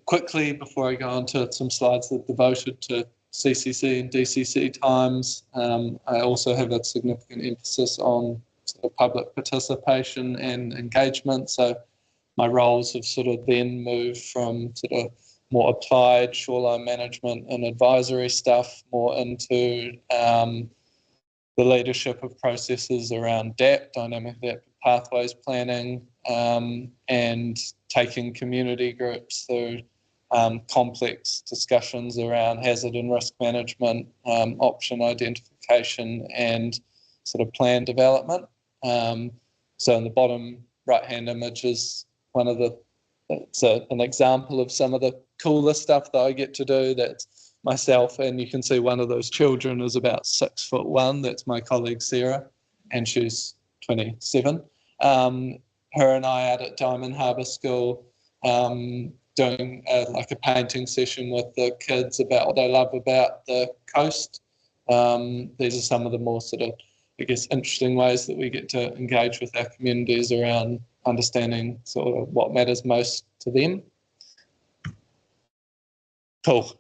quickly before I go on to some slides that are devoted to CCC and DCC times, I also have a significant emphasis on sort of public participation and engagement. So my roles have sort of then moved from sort of more applied shoreline management and advisory stuff more into the leadership of processes around DAP, dynamic adaptive pathways planning, and taking community groups through complex discussions around hazard and risk management, option identification, and sort of plan development. So in the bottom right-hand image is one of the, it's an example of some of the cooler stuff that I get to do. That's myself, and you can see one of those children is about 6'1". That's my colleague Sarah, and she's 27. Her and I out at Diamond Harbour School doing like a painting session with the kids about what they love about the coast. These are some of the more sort of, I guess, interesting ways that we get to engage with our communities around understanding sort of what matters most to them. Cool.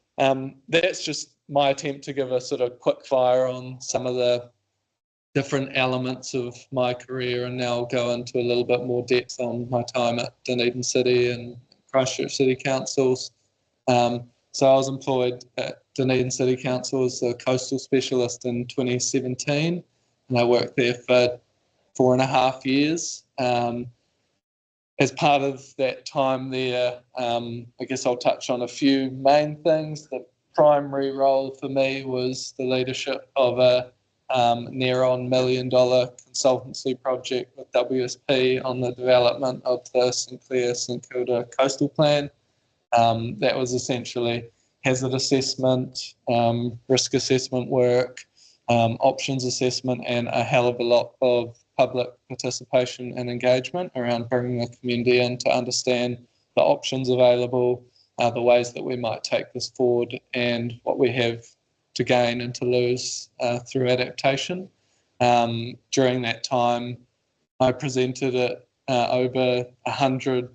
That's just my attempt to give a sort of quick fire on some of the different elements of my career, and now I'll go into a little bit more depth on my time at Dunedin City and Christchurch City Councils. So I was employed at Dunedin City Council as a coastal specialist in 2017, and I worked there for 4.5 years. As part of that time there, I guess I'll touch on a few main things. The primary role for me was the leadership of a near on $1 million consultancy project with WSP on the development of the St Clair St Kilda Coastal Plan. That was essentially hazard assessment, risk assessment work, options assessment, and a hell of a lot of public participation and engagement around bringing the community in to understand the options available, the ways that we might take this forward, and what we have to gain and to lose through adaptation. During that time, I presented at over 100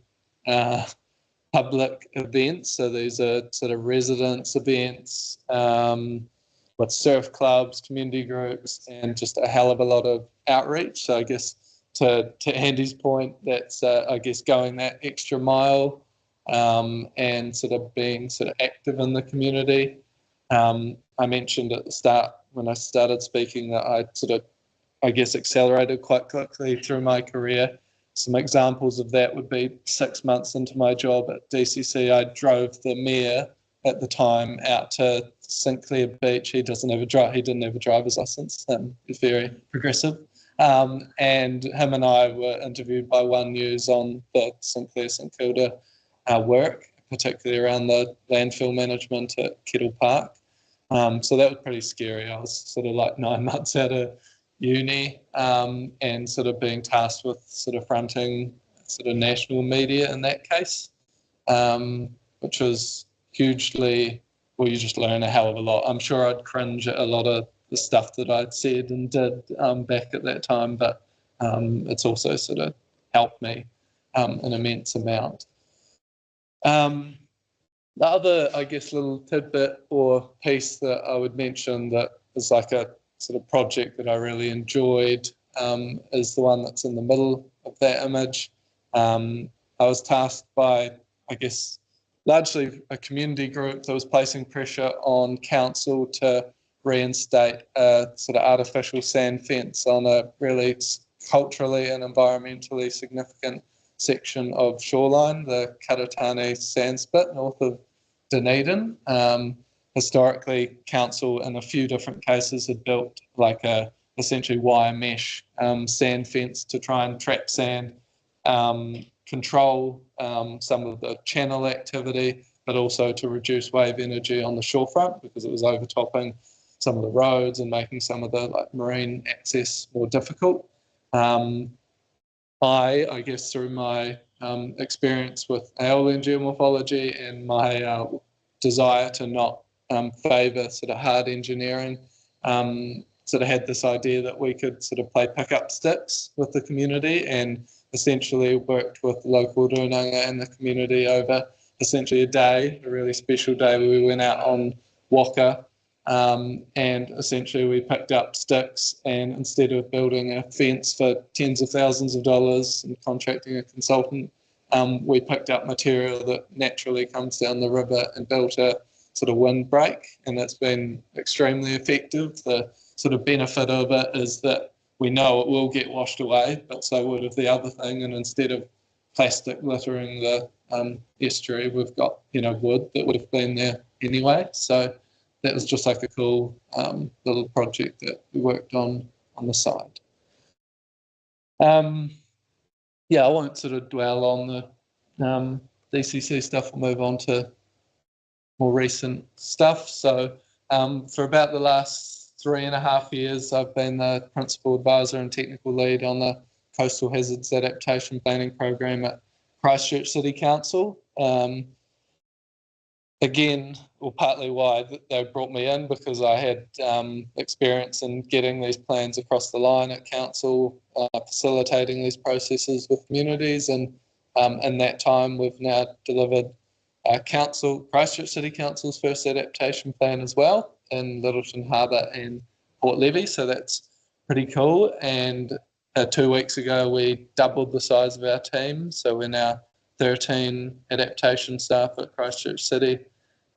public events. So these are sort of residence events with surf clubs, community groups, and just a hell of a lot of outreach. So I guess to Andy's point, that's I guess going that extra mile and sort of being sort of active in the community. I mentioned at the start when I started speaking that I sort of, I guess, accelerated quite quickly through my career. Some examples of that would be 6 months into my job at DCC, I drove the mayor at the time out to St Clair Beach. He didn't have a driver's license. He's very progressive. And him and I were interviewed by One News on the St Clair St Kilda work, particularly around the landfill management at Kettle Park. So that was pretty scary. I was sort of like 9 months out of uni and sort of being tasked with sort of fronting sort of national media in that case, which was hugely, well, you just learn a hell of a lot. I'm sure I'd cringe at a lot of the stuff that I'd said and did back at that time, but it's also sort of helped me an immense amount. The other, I guess, little tidbit or piece that I would mention that is like a sort of project that I really enjoyed is the one that's in the middle of that image. I was tasked by, I guess, largely a community group that was placing pressure on council to reinstate a sort of artificial sand fence on a really culturally and environmentally significant section of shoreline, the Karatane sand spit north of Dunedin. Historically, council in a few different cases had built like a essentially wire mesh sand fence to try and trap sand control some of the channel activity, but also to reduce wave energy on the shorefront because it was overtopping some of the roads and making some of the marine access more difficult. I guess through my experience with AOL geomorphology and my desire to not favour sort of hard engineering, sort of had this idea that we could sort of play pick up sticks with the community and essentially worked with the local Runanga and the community over essentially a really special day where we went out on Waka and essentially we picked up sticks, and instead of building a fence for tens of thousands of dollars and contracting a consultant, we picked up material that naturally comes down the river and built a sort of windbreak, and it's been extremely effective. The sort of benefit of it is that we know it will get washed away, but so would have the other thing, and instead of plastic littering the estuary, we've got wood that would have been there anyway. So that was just like a cool little project that we worked on the side. Yeah, I won't sort of dwell on the DCC stuff. We'll move on to more recent stuff. So for about the last 3.5 years, I've been the principal advisor and technical lead on the Coastal Hazards Adaptation Planning Program at Christchurch City Council. Again, or partly why they brought me in, because I had experience in getting these plans across the line at council, facilitating these processes with communities, and in that time we've now delivered Christchurch City Council's first adaptation plan as well in Littleton Harbour and Port Levy, so that's pretty cool. And 2 weeks ago we doubled the size of our team, so we're now 13 adaptation staff at Christchurch City.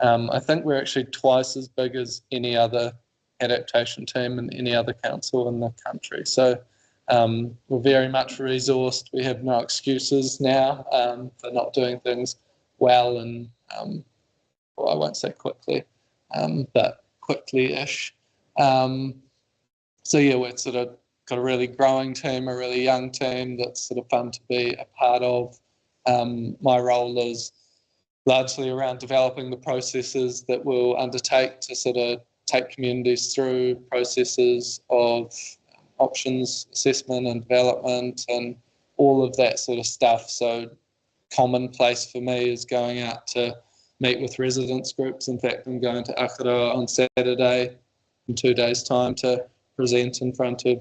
I think we're actually twice as big as any other adaptation team in any other council in the country. So we're very much resourced. We have no excuses now for not doing things well and, well, I won't say quickly, but quickly-ish. So yeah, we're sort of got a really growing team, a really young team that's sort of fun to be a part of. My role is largely around developing the processes that we'll undertake to sort of take communities through processes of options assessment and development and all of that sort of stuff. So commonplace for me is going out to meet with residents groups. In fact, I'm going to Akaroa on Saturday in 2 days' time to present in front of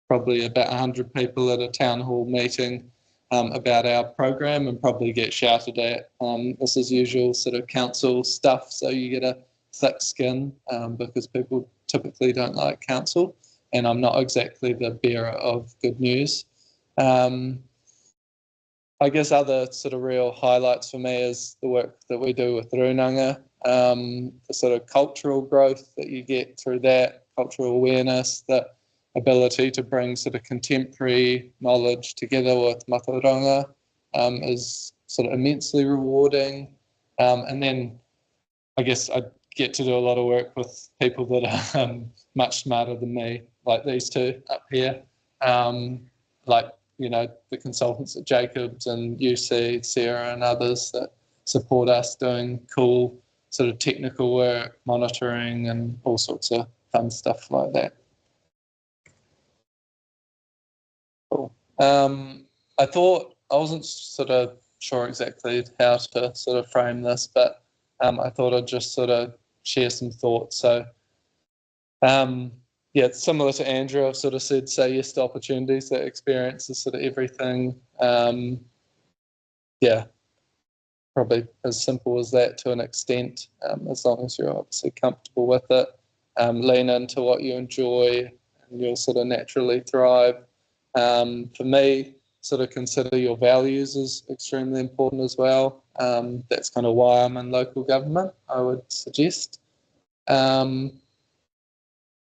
probably about 100 people at a town hall meeting about our program, and probably get shouted at. This is usual sort of council stuff, so you get a thick skin because people typically don't like council, and I'm not exactly the bearer of good news. I guess other sort of real highlights for me is the work that we do with Runanga, the sort of cultural growth that you get through that, cultural awareness, the ability to bring sort of contemporary knowledge together with Matauranga is sort of immensely rewarding. And then I guess I get to do a lot of work with people that are much smarter than me, like these two up here, like, the consultants at Jacobs and UC, Sarah and others that support us doing cool sort of technical work, monitoring and all sorts of fun stuff like that. I thought I wasn't sort of sure exactly how to sort of frame this, but I thought I'd just sort of share some thoughts. So, yeah, it's similar to Andrew. I've sort of said, say yes to opportunities. That experience is sort of everything. Yeah, probably as simple as that to an extent, as long as you're obviously comfortable with it. Lean into what you enjoy and you'll sort of naturally thrive. For me, sort of consider your values is extremely important as well. That's kind of why I'm in local government, I would suggest.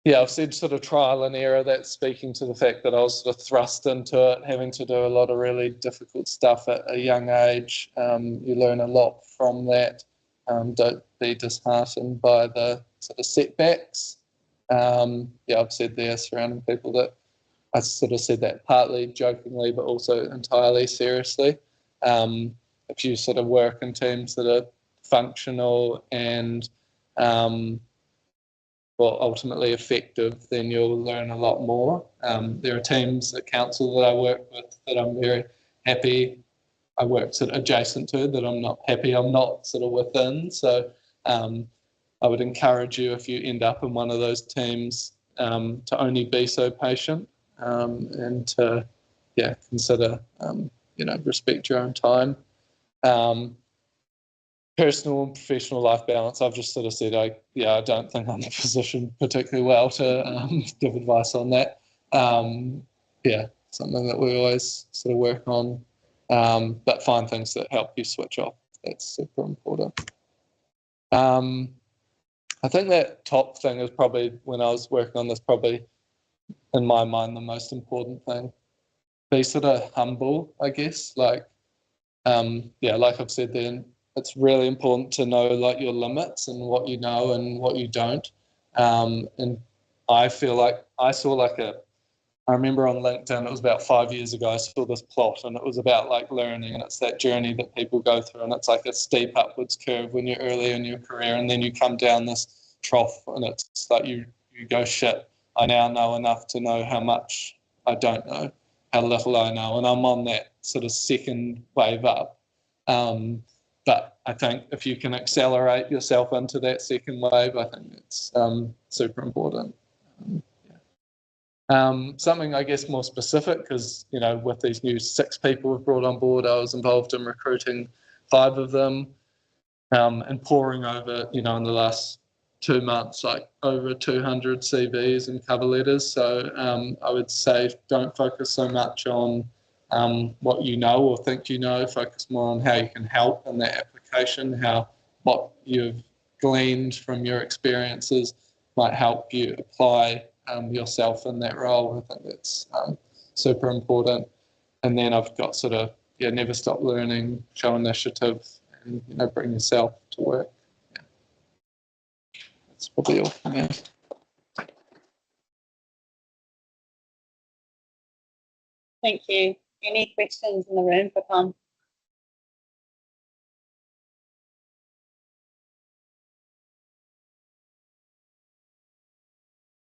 Yeah, I've said sort of trial and error. That's speaking to the fact that I was sort of thrust into it, having to do a lot of really difficult stuff at a young age. You learn a lot from that. Don't be disheartened by the sort of setbacks. Yeah, I've said there, surrounding people that I sort of said that partly jokingly, but also entirely seriously. If you sort of work in teams that are functional and ultimately effective, then you'll learn a lot more. There are teams at council that I work with that I'm very happy. I work sort of adjacent to that I'm not happy. I'm not sort of within. So I would encourage you, if you end up in one of those teams, to only be so patient and to consider respect your own time. Personal and professional life balance, I've just sort of said I don't think I'm positioned particularly well to give advice on that. Something that we always sort of work on, but find things that help you switch off. That's super important. I think that top thing is probably, when I was working on this, probably in my mind the most important thing. Be sort of humble, I guess. Like I've said then, it's really important to know like your limits and what you know and what you don't. And I feel like I remember on LinkedIn, it was about 5 years ago, I saw this plot and it was about like learning, and it's that journey that people go through, and it's like a steep upwards curve when you're early in your career, and then you come down this trough and it's like you go, shit, I now know enough to know how much I don't know, how little I know, and I'm on that sort of second wave up. But I think if you can accelerate yourself into that second wave, I think it's super important. Something I guess more specific, because with these new 6 people we've brought on board, I was involved in recruiting 5 of them, and pouring over, in the last 2 months, like over 200 CVs and cover letters. So I would say don't focus so much on what you know or think you know. Focus more on how you can help in that application, what you've gleaned from your experiences might help you apply yourself in that role. I think that's super important. And then I've got sort of never stop learning, show initiative, and bring yourself to work. That's probably all from me. Thank you. Any questions in the room for Tom?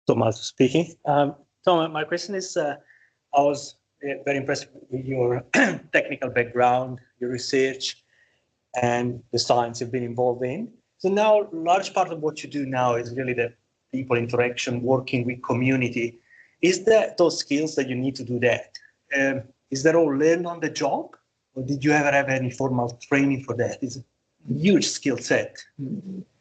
Thomas speaking. Tom, my question is, I was very impressed with your technical background, your research, and the science you've been involved in. So now, large part of what you do now is really the people interaction, working with community. Is that those skills that you need to do that? Is that all learned on the job, or did you ever have any formal training for that? It's a huge skill set.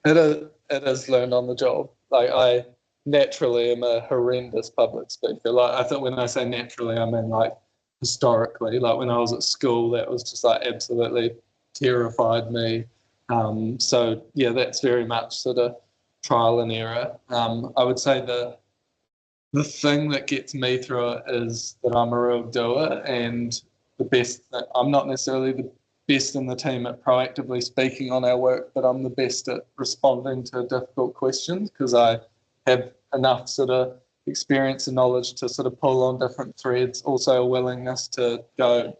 It is learned on the job. Like I naturally am a horrendous public speaker. Like I think when I say naturally, I mean like historically. Like when I was at school, that was just like absolutely terrified me. So yeah, that's very much sort of trial and error. I would say the thing that gets me through it is that I'm a real doer, and the best. I'm not necessarily the best in the team at proactively speaking on our work, but I'm the best at responding to difficult questions because I have enough sort of experience and knowledge to sort of pull on different threads. Also a willingness to go,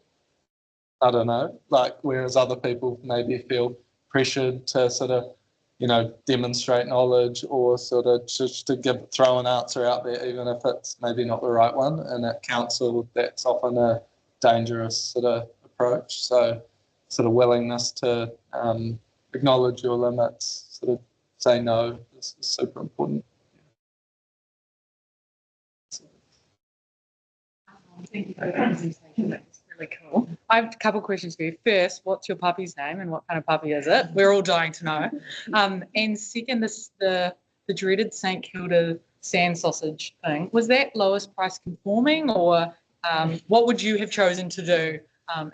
I don't know, like whereas other people maybe feel pressured to sort of, demonstrate knowledge or sort of just to throw an answer out there, even if it's maybe not the right one. And at council, that's often a dangerous sort of approach. So sort of willingness to acknowledge your limits, sort of say no is super important. Thank you for the presentation. That's really cool. I have a couple of questions for you. First, what's your puppy's name and what kind of puppy is it? We're all dying to know. And second, the dreaded St Kilda sand sausage thing. Was that lowest price conforming, or what would you have chosen to do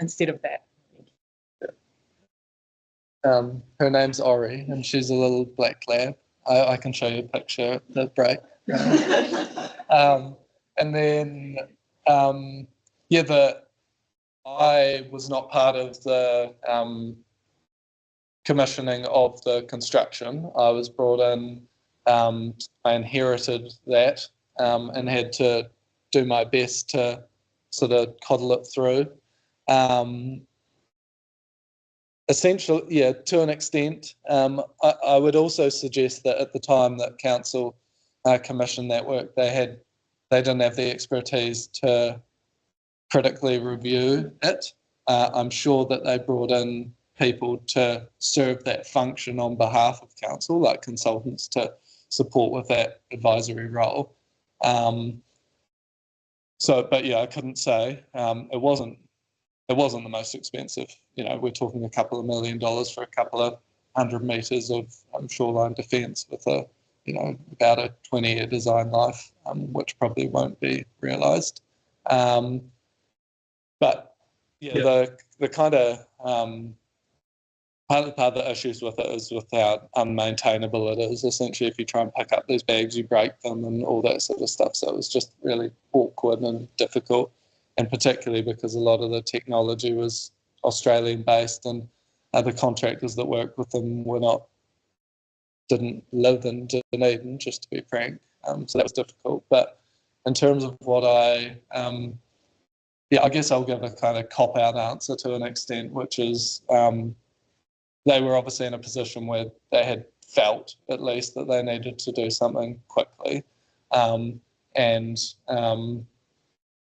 instead of that? Her name's Ori, and she's a little black lab. I can show you a picture at the break. And then, I was not part of the commissioning of the construction. I was brought in, I inherited that and had to do my best to sort of coddle it through. essentially, yeah, to an extent. I would also suggest that at the time that council commissioned that work, they didn't have the expertise to critically review it. I'm sure that they brought in people to serve that function on behalf of council, like consultants to support with that advisory role. But yeah, I couldn't say. It wasn't the most expensive. You know, we're talking a couple of $1 million for a couple of 100 metres of shoreline defence with about a 20-year design life, which probably won't be realised. But yeah, the kind of part of the issues with it is with how unmaintainable it is. Essentially, if you try and pick up these bags, you break them and all that sort of stuff. So it was just really awkward and difficult, and particularly because a lot of the technology was Australian-based, and the contractors that worked with them didn't live in Dunedin, just to be frank. So that was difficult. But in terms of what I guess I'll give a kind of cop-out answer to an extent, which is they were obviously in a position where they had felt, at least, that they needed to do something quickly, and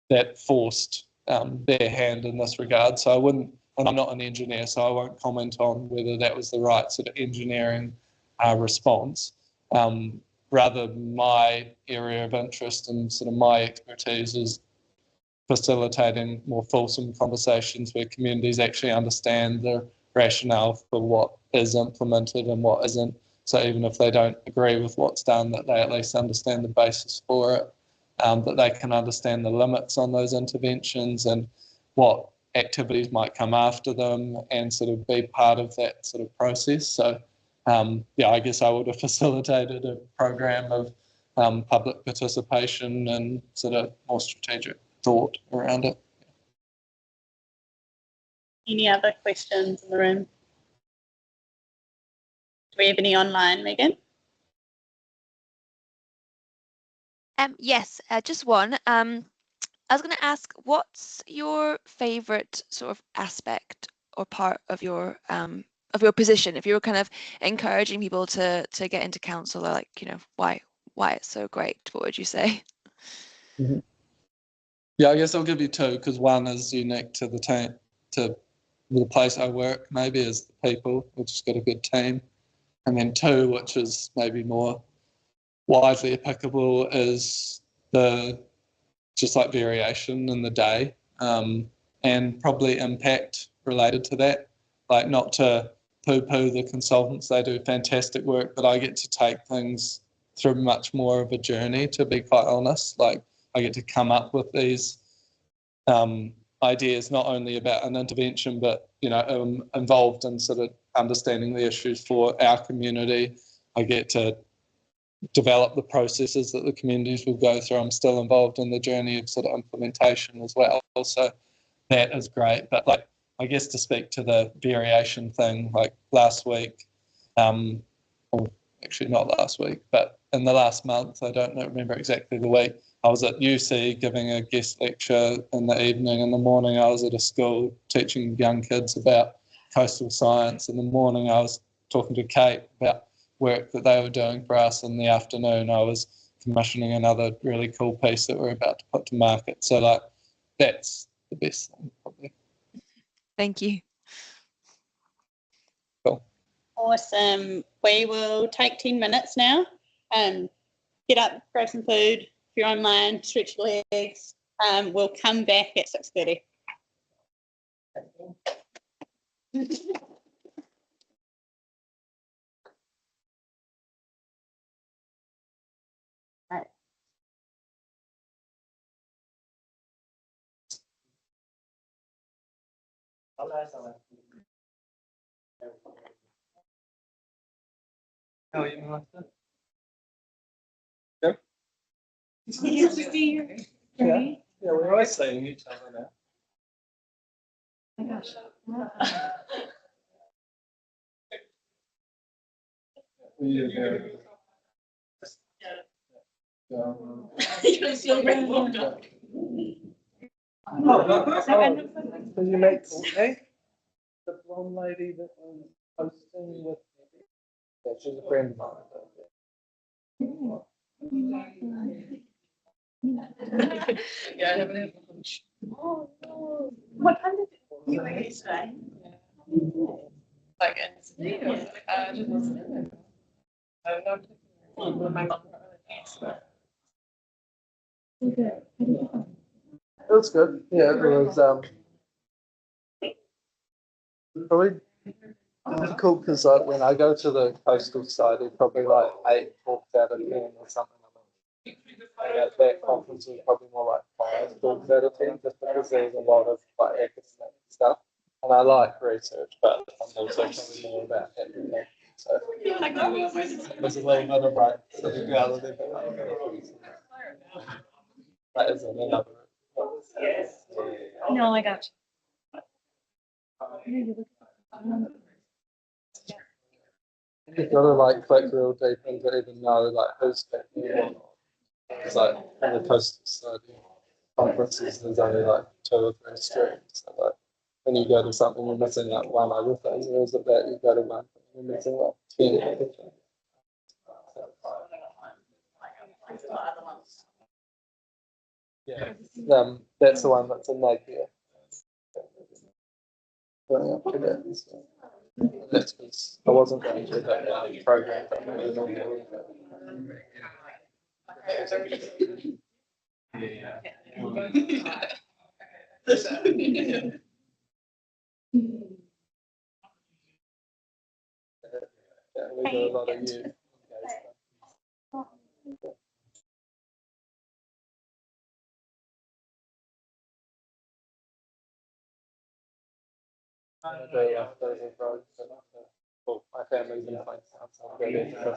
that forced their hand in this regard. So I wouldn't, and I'm not an engineer, so I won't comment on whether that was the right sort of engineering response. Rather, my area of interest and sort of my expertise is facilitating more fulsome conversations where communities actually understand the rationale for what is implemented and what isn't. So even if they don't agree with what's done, that they at least understand the basis for it, that they can understand the limits on those interventions and what activities might come after them, and sort of be part of that sort of process. So I guess I would have facilitated a program of public participation and sort of more strategic thought around it. Any other questions in the room? Do we have any online, Megan? Yes, just one. I was going to ask, what's your favourite sort of aspect or part of your position? If you were kind of encouraging people to get into council, or why it's so great, what would you say? Mm-hmm. Yeah, I guess I'll give you two, because one is unique to the team, to the place I work, maybe, is the people. We've just got a good team. And then two, which is maybe more widely applicable, is just like variation in the day, and probably impact related to that. Like, not to poo-poo the consultants, they do fantastic work, but I get to take things through much more of a journey, to be quite honest. Like, I get to come up with these ideas, not only about an intervention, but involved in sort of understanding the issues for our community. I get to develop the processes that the communities will go through. I'm still involved in the journey of sort of implementation as well. So that is great. But I guess to speak to the variation thing, like last week, or actually not last week, but in the last month, I don't remember exactly the week, I was at UC giving a guest lecture in the evening. In the morning, I was at a school teaching young kids about coastal science. In the morning, I was talking to Kate about work that they were doing for us. In the afternoon, I was commissioning another really cool piece that we're about to put to market. So that's the best thing, probably. Thank you. Cool. Awesome. We will take 10 minutes now. Get up, grab some food. If you're online, stretch your legs. We'll come back at 6:30. How are you, Melissa? Yeah, we're always seeing each other now. Oh my gosh. You're still very warmed up. Oh, you make Courtney? The blonde lady that was hosting with. Yeah, she's a friend of mine. Yeah, I haven't had lunch. What time did you read today? Like, just listening. I don't know. It was good. Yeah, it was probably difficult because like when I go to the coastal side, it's probably like 8 talks out of 10 or something like that. And at that conference was probably more like 5 talks out of 10 just because there's a lot of like academic stuff. And I like research, but I'm also probably more about everything. So there's a little bit of like reality. That is another. No, I got You've got to like click real deep into even know like who's picking you or not. It's like in the coastal study conferences, there's only like 2 or 3 streams. So like when you go to something, you're missing like one other thing. Whereas at that, you go to one thing, you're missing like 10 other things. Yeah, that's the one that's in Napier. Going up to that. So. That's because I wasn't going to that program. Yeah, we do a lot of youth. Well, my family's in Queenstown, so I'm going to go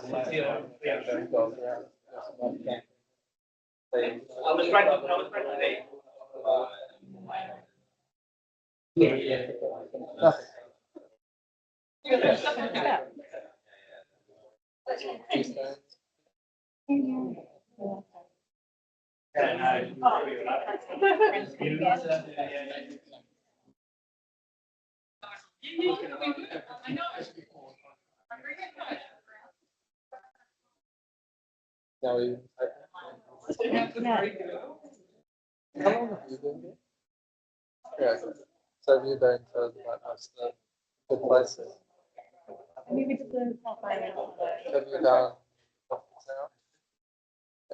How long have you been here? Yeah. So have you been to like most of the good places? Have you done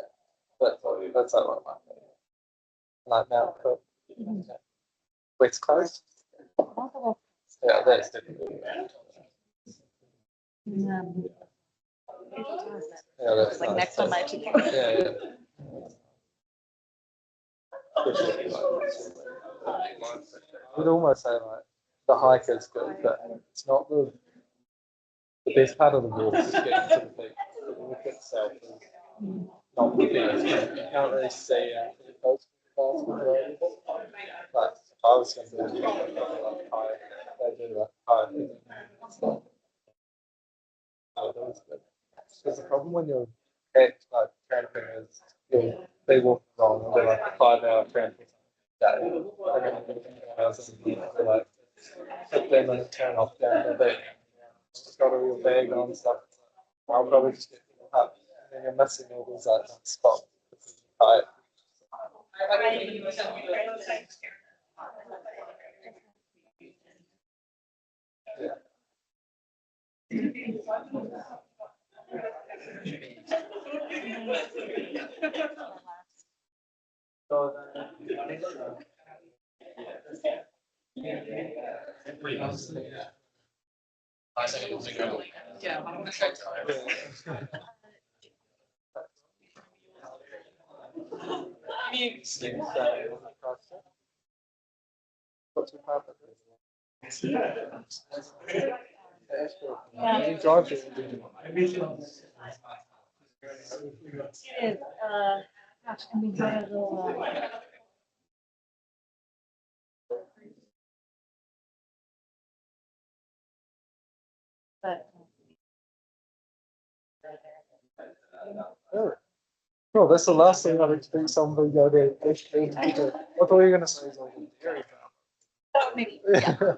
yeah. That's like one of my favorite. Like Mount Cook. Yeah. West Coast? Yeah, that's definitely. Yeah, that's Like nice. next on my to-do. Yeah. I would almost say like the hike is good, but it's not the best part of the walk is getting to the peak. The walk itself is not the best. You can't really see out to the coast fast majority of it. But if I was going to do it, I'd probably like high. They do like high. So, no, that was good. Because the problem when you're at like camping is you'll be walking along and do like a 5-hour camping day. And then you're in houses and you have to like 15 minutes turn off down the beach. Just got a real bag on stuff. I'll probably just get up and then you're missing all those like spots. Right. Yeah. What's your purpose? You drive to gosh, can we have a little, but Well, that's the last thing I'd expect somebody to go there. I thought you were going to say something. Maybe, yeah.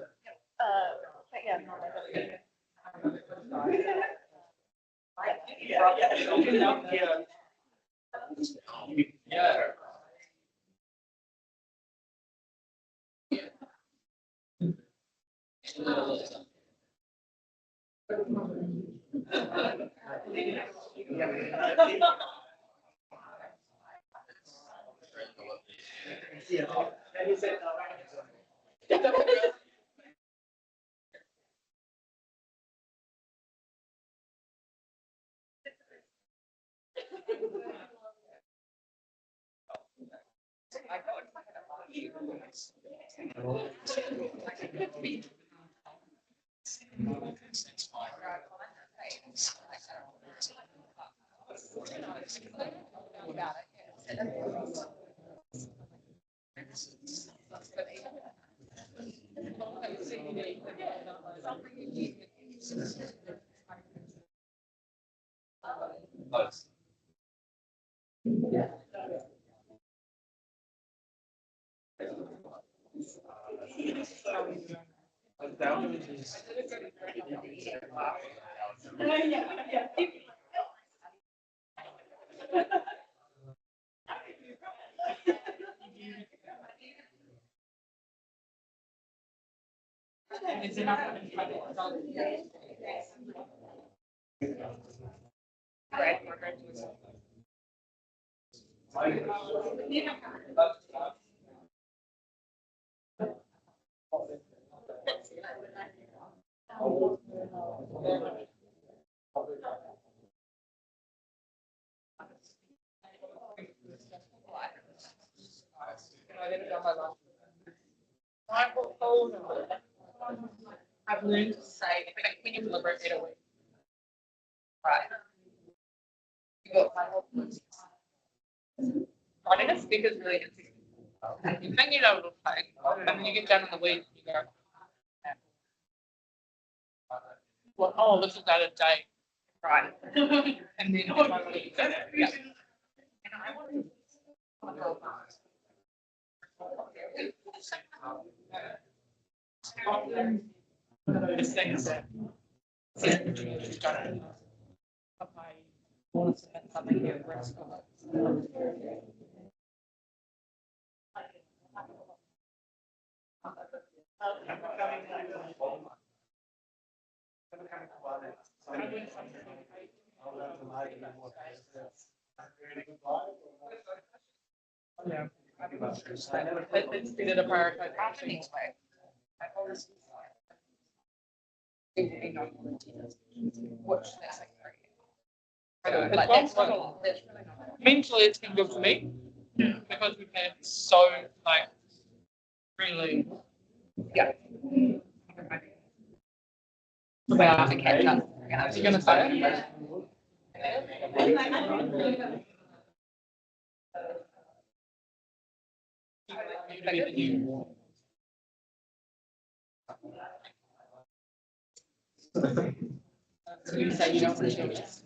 I've learned to say, when you deliberate it away. Right. You got my whole writing a speaker is really interesting. You hang it out a little thing, and then you get down in the weeds, you go, well, oh, this is out of date. Right. And then yeah. And I want to notice things that I want to spend something here at risk of it. Yeah. It's been a prioritization. Watch this. Mentally, it's been good for me because we've had so like really, yeah. About to catch up. You're gonna say it? So you say you don't want to do this.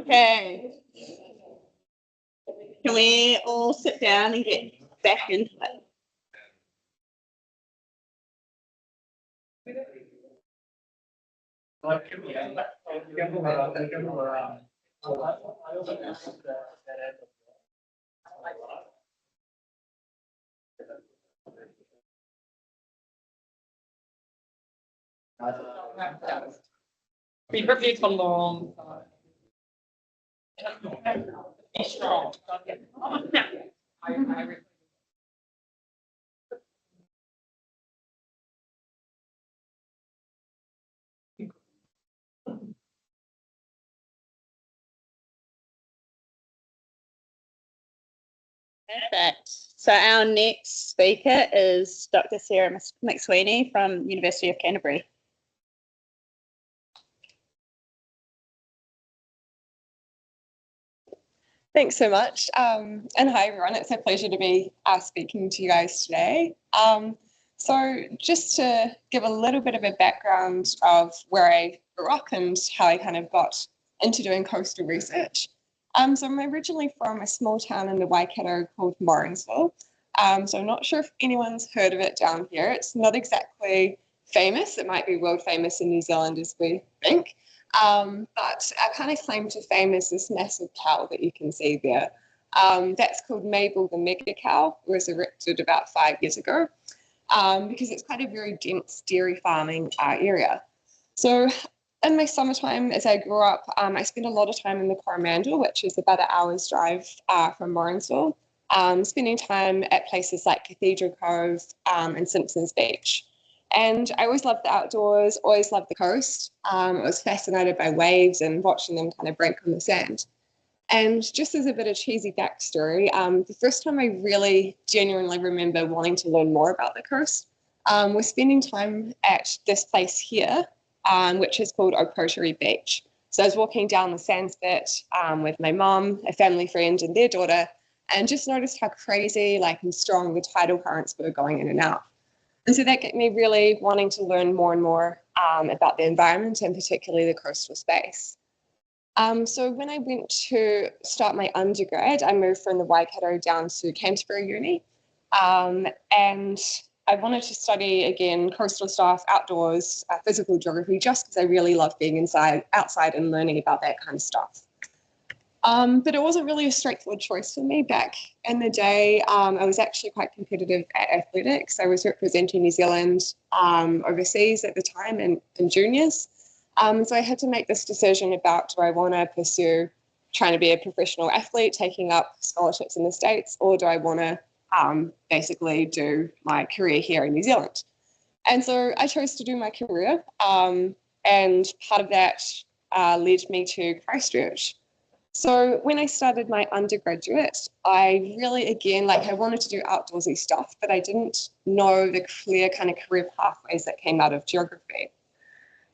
Okay. Can we all sit down and get back into it? Be prepared for long. Be strong. I Perfect. So our next speaker is Dr. Sarah McSweeney from University of Canterbury. Thanks so much. And hi, everyone. It's a pleasure to be speaking to you guys today. So just to give a little bit of a background of where I grew up and how I kind of got into doing coastal research. So I'm originally from a small town in the Waikato called Morrinsville. So I'm not sure if anyone's heard of it down here. It's not exactly famous. It might be world famous in New Zealand as we think. But our kind of claim to fame is this massive cow that you can see there. That's called Mabel the Mega Cow. It was erected about 5 years ago because it's quite a very dense dairy farming area. So in my summertime, as I grew up, I spent a lot of time in the Coromandel, which is about an hour's drive from Morrinsville, spending time at places like Cathedral Cove and Simpsons Beach. And I always loved the outdoors, always loved the coast. I was fascinated by waves and watching them kind of break on the sand. And just as a bit of cheesy backstory, the first time I really genuinely remember wanting to learn more about the coast was spending time at this place here, which is called Opotari Beach. So I was walking down the sands bit with my mom, a family friend and their daughter, and just noticed how crazy and strong the tidal currents were going in and out. And so that got me really wanting to learn more and more about the environment and particularly the coastal space. So when I went to start my undergrad, I moved from the Waikato down to Canterbury Uni. And I wanted to study, again, coastal stuff, outdoors, physical geography, just because I really love being outside and learning about that kind of stuff. But it wasn't really a straightforward choice for me back in the day. I was actually quite competitive at athletics. I was representing New Zealand overseas at the time in juniors. So I had to make this decision about, do I want to pursue trying to be a professional athlete, taking up scholarships in the States, or do I want to basically do my career here in New Zealand? And so I chose to do my career. And part of that led me to Christchurch. So when I started my undergraduate, I really, again, I wanted to do outdoorsy stuff, but I didn't know the clear kind of career pathways that came out of geography.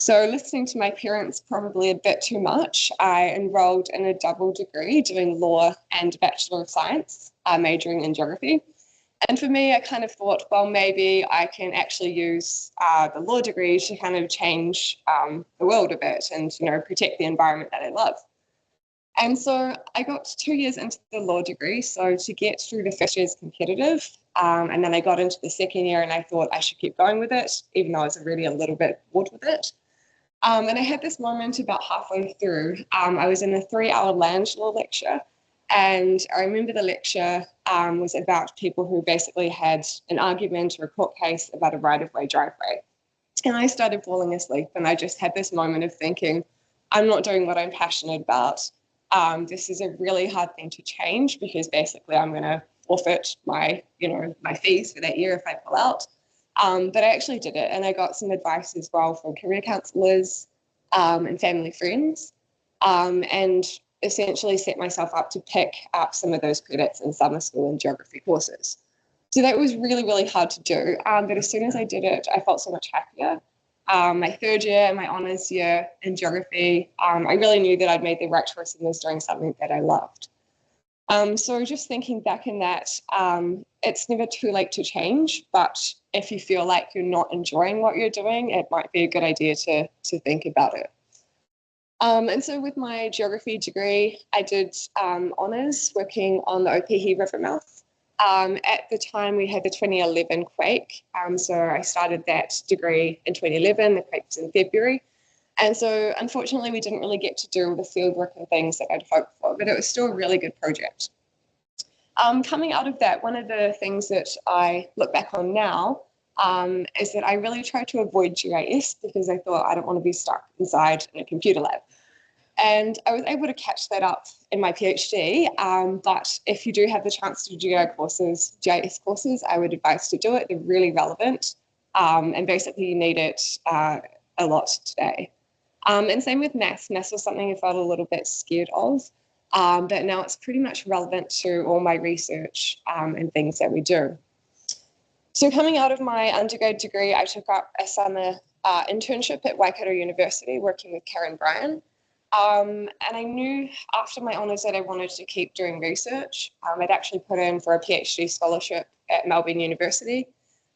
So listening to my parents probably a bit too much, I enrolled in a double degree doing law and Bachelor of Science, majoring in geography. And for me, I kind of thought, well, maybe I can actually use the law degree to kind of change the world a bit and, protect the environment that I love. And so I got 2 years into the law degree, so to get through the first year is competitive. And then I got into the second year and I thought I should keep going with it, even though I was already a little bit bored with it. And I had this moment about halfway through. I was in a 3-hour land law lecture, and I remember the lecture was about people who basically had an argument or a court case about a right-of-way driveway. And I started falling asleep, and I just had this moment of thinking, I'm not doing what I'm passionate about. This is a really hard thing to change because basically I'm going to forfeit my fees for that year if I pull out. But I actually did it, and I got some advice as well from career counsellors and family friends, and essentially set myself up to pick up some of those credits in summer school and geography courses. So that was really, really hard to do. But as soon as I did it, I felt so much happier. My third year, my honours year in geography, I really knew that I'd made the right choice and was doing something that I loved. So just thinking back in that, it's never too late to change, but if you feel like you're not enjoying what you're doing, it might be a good idea to think about it. And so with my geography degree, I did honours working on the Opihi River mouth. At the time, we had the 2011 quake. So I started that degree in 2011. The quake was in February. And so unfortunately, we didn't really get to do the fieldwork and things that I'd hoped for, but it was still a really good project. Coming out of that, one of the things that I look back on now is that I really tried to avoid GIS because I thought I don't want to be stuck inside in a computer lab. And I was able to catch that up in my PhD, but if you do have the chance to do GIS courses, I would advise to do it. They're really relevant, and basically you need it a lot today. And same with maths. Maths was something I felt a little bit scared of. But now it's pretty much relevant to all my research and things that we do. So coming out of my undergrad degree, I took up a summer internship at Waikato University working with Karen Bryan. And I knew after my honours that I wanted to keep doing research. I'd actually put in for a PhD scholarship at Melbourne University.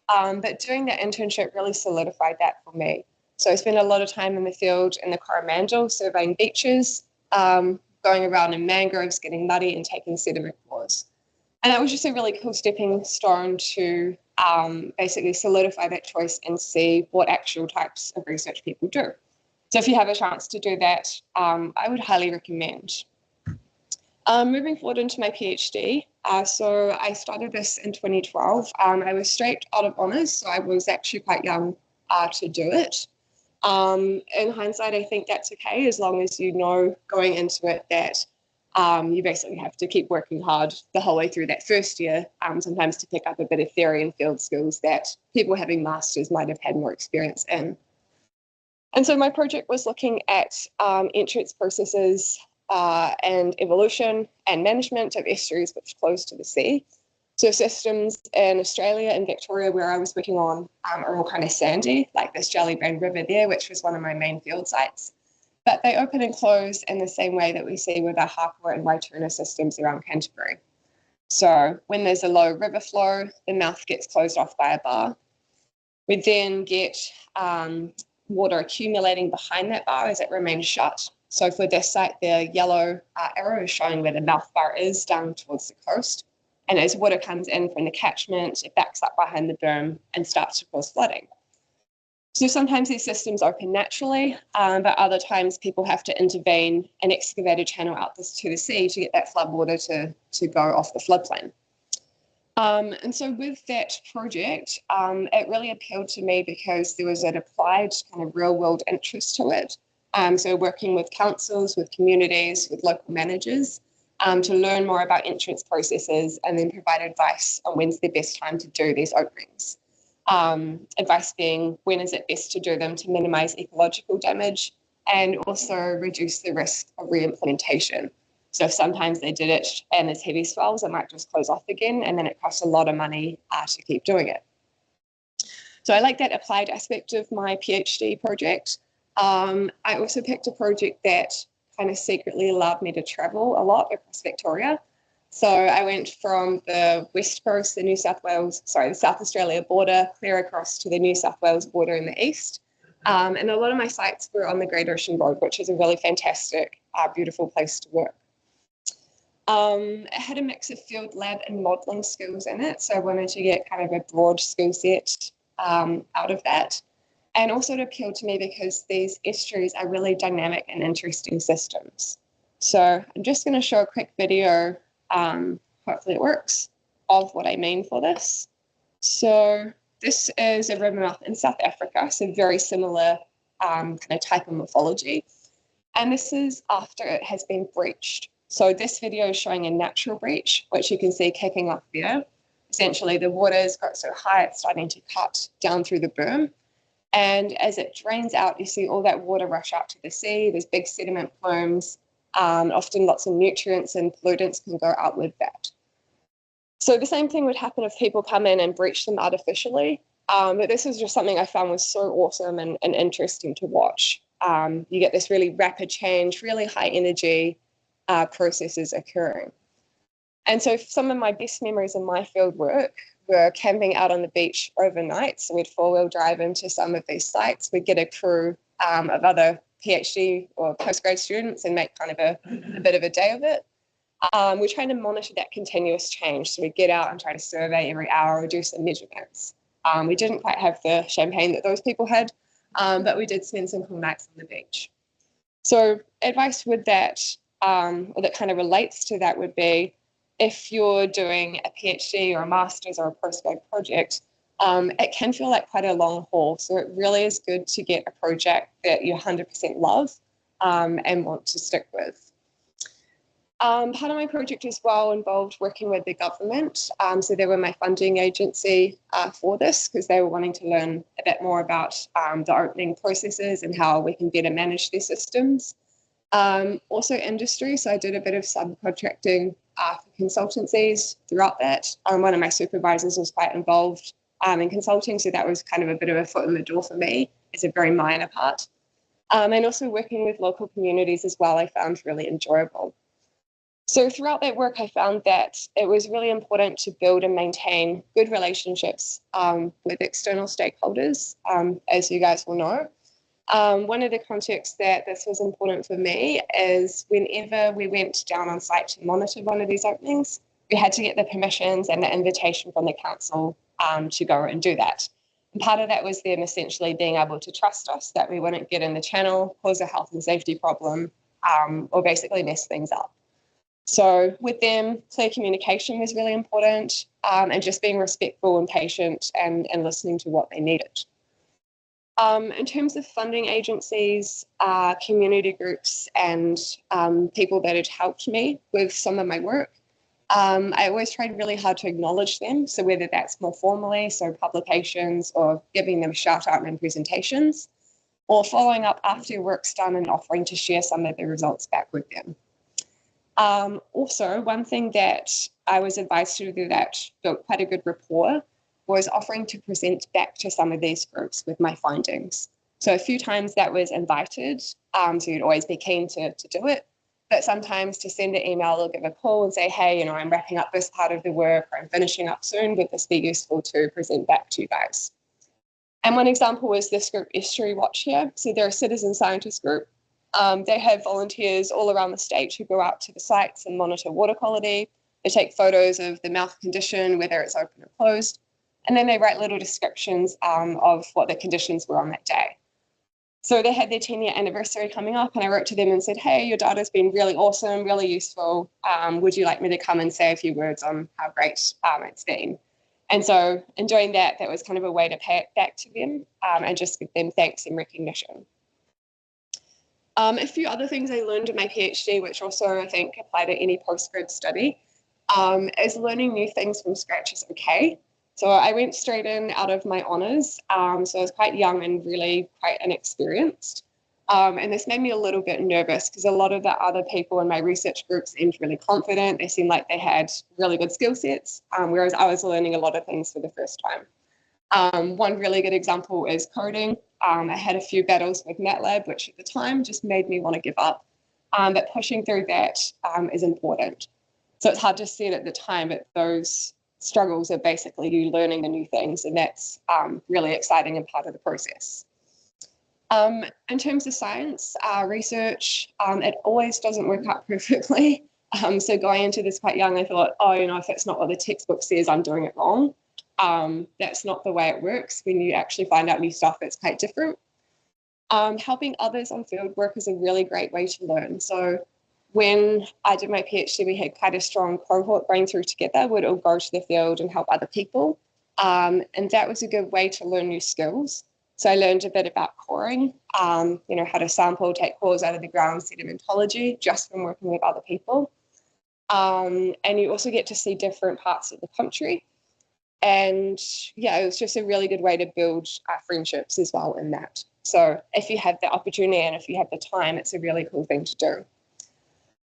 But doing that internship really solidified that for me. So I spent a lot of time in the field in the Coromandel, surveying beaches, going around in mangroves, getting muddy and taking sediment cores. And that was just a really cool stepping stone to basically solidify that choice and see what actual types of research people do. So if you have a chance to do that, I would highly recommend. Moving forward into my PhD, so I started this in 2012. I was straight out of honours, so I was actually quite young to do it. In hindsight, I think that's okay, as long as you know going into it that you basically have to keep working hard the whole way through that first year, sometimes to pick up a bit of theory and field skills that people having masters might have had more experience in. And so my project was looking at entrance processes and evolution and management of estuaries which close to the sea. So systems in Australia and Victoria where I was working on are all kind of sandy, like this Jellybrand River there, which was one of my main field sites. But they open and close in the same way that we see with our Hapua and Waituna systems around Canterbury. So when there's a low river flow, the mouth gets closed off by a bar. We then get water accumulating behind that bar as it remains shut. So for this site, the yellow arrow is showing where the mouth bar is down towards the coast. And as water comes in from the catchment, it backs up behind the berm and starts to cause flooding. So sometimes these systems open naturally, but other times people have to intervene and excavate a channel out to the sea to get that flood water to go off the floodplain. And so with that project, it really appealed to me because there was an applied kind of real world interest to it. So working with councils, with communities, with local managers to learn more about entrance processes and then provide advice on when's the best time to do these openings. Advice being when is it best to do them to minimize ecological damage and also reduce the risk of re-implementation. So sometimes they did it and there's heavy swells, it might just close off again and then it costs a lot of money to keep doing it. So I like that applied aspect of my PhD project. I also picked a project that kind of secretly allowed me to travel a lot across Victoria. So I went from the west coast, the South Australia border, clear across to the New South Wales border in the east. And a lot of my sites were on the Great Ocean Road, which is a really fantastic, beautiful place to work. It had a mix of field lab and modelling skills in it. So I wanted to get kind of a broad skill set out of that. And also it appealed to me because these estuaries are really dynamic and interesting systems. So I'm just going to show a quick video, hopefully it works, of what I mean for this. So this is a river mouth in South Africa, so very similar kind of type of morphology. And this is after it has been breached. So this video is showing a natural breach, which you can see kicking off there. Essentially, the water's got so high, it's starting to cut down through the berm. And as it drains out, you see all that water rush out to the sea. There's big sediment plumes. Often lots of nutrients and pollutants can go out with that. So the same thing would happen if people come in and breach them artificially. But this is just something I found was so awesome and interesting to watch. You get this really rapid change, really high energy processes occurring. And so some of my best memories in my field work were camping out on the beach overnight. So we'd four-wheel drive into some of these sites. We'd get a crew of other PhD or postgrad students and make kind of a bit of a day of it. We're trying to monitor that continuous change. So we'd get out and try to survey every hour or do some measurements. We didn't quite have the champagne that those people had, but we did spend some cool nights on the beach. So advice with that, or that kind of relates to that would be, if you're doing a PhD or a master's or a postgrad project, it can feel like quite a long haul. So it really is good to get a project that you 100% love and want to stick with. Part of my project as well involved working with the government. So they were my funding agency for this because they were wanting to learn a bit more about the opening processes and how we can better manage their systems. Also industry, so I did a bit of subcontracting for consultancies throughout that. One of my supervisors was quite involved in consulting, so that was kind of a bit of a foot in the door for me. It's a very minor part. And also working with local communities as well, I found really enjoyable. So throughout that work, I found that it was really important to build and maintain good relationships with external stakeholders, as you guys will know. One of the contexts that this was important for me is whenever we went down on site to monitor one of these openings, we had to get the permissions and the invitation from the council to go and do that. And part of that was them essentially being able to trust us that we wouldn't get in the channel, cause a health and safety problem, or basically mess things up. So with them, clear communication was really important, and just being respectful and patient and listening to what they needed. In terms of funding agencies, community groups, and people that had helped me with some of my work, I always tried really hard to acknowledge them. So whether that's more formally, so publications, or giving them a shout out in presentations, or following up after your work's done and offering to share some of the results back with them. Also, one thing that I was advised to do that built quite a good rapport was offering to present back to some of these groups with my findings. So a few times that was invited, so you'd always be keen to do it, but sometimes to send an email or give a call and say, hey, you know, I'm wrapping up this part of the work, or I'm finishing up soon, would this be useful to present back to you guys? And one example was this group Estuary Watch here. So they're a citizen scientist group. They have volunteers all around the state who go out to the sites and monitor water quality. They take photos of the mouth condition, whether it's open or closed, and then they write little descriptions of what the conditions were on that day. So they had their 10-year anniversary coming up, and I wrote to them and said, hey, your data's been really awesome, really useful. Would you like me to come and say a few words on how great it's been? And so in doing that, that was kind of a way to pay it back to them and just give them thanks and recognition. A few other things I learned in my PhD, which also I think apply to any postgrad study, is learning new things from scratch is okay. So I went straight in out of my honours, so I was quite young and really quite inexperienced. And this made me a little bit nervous because a lot of the other people in my research group seemed really confident. They seemed like they had really good skill sets, whereas I was learning a lot of things for the first time. One really good example is coding. I had a few battles with MATLAB, which at the time just made me want to give up. But pushing through that is important. So it's hard to see it at the time, but those struggles are basically you learning the new things, and that's really exciting and part of the process. In terms of science, research, it always doesn't work out perfectly. So going into this quite young, I thought, oh, you know, if it's not what the textbook says, I'm doing it wrong. That's not the way it works. When you actually find out new stuff, it's quite different. Helping others on field work is a really great way to learn. So when I did my PhD, we had quite a strong cohort going through together. We'd all go to the field and help other people. And that was a good way to learn new skills. So I learned a bit about coring, you know, how to sample, take cores out of the ground, sedimentology, just from working with other people. And you also get to see different parts of the country. And yeah, it was just a really good way to build friendships as well in that. So if you have the opportunity and if you have the time, it's a really cool thing to do.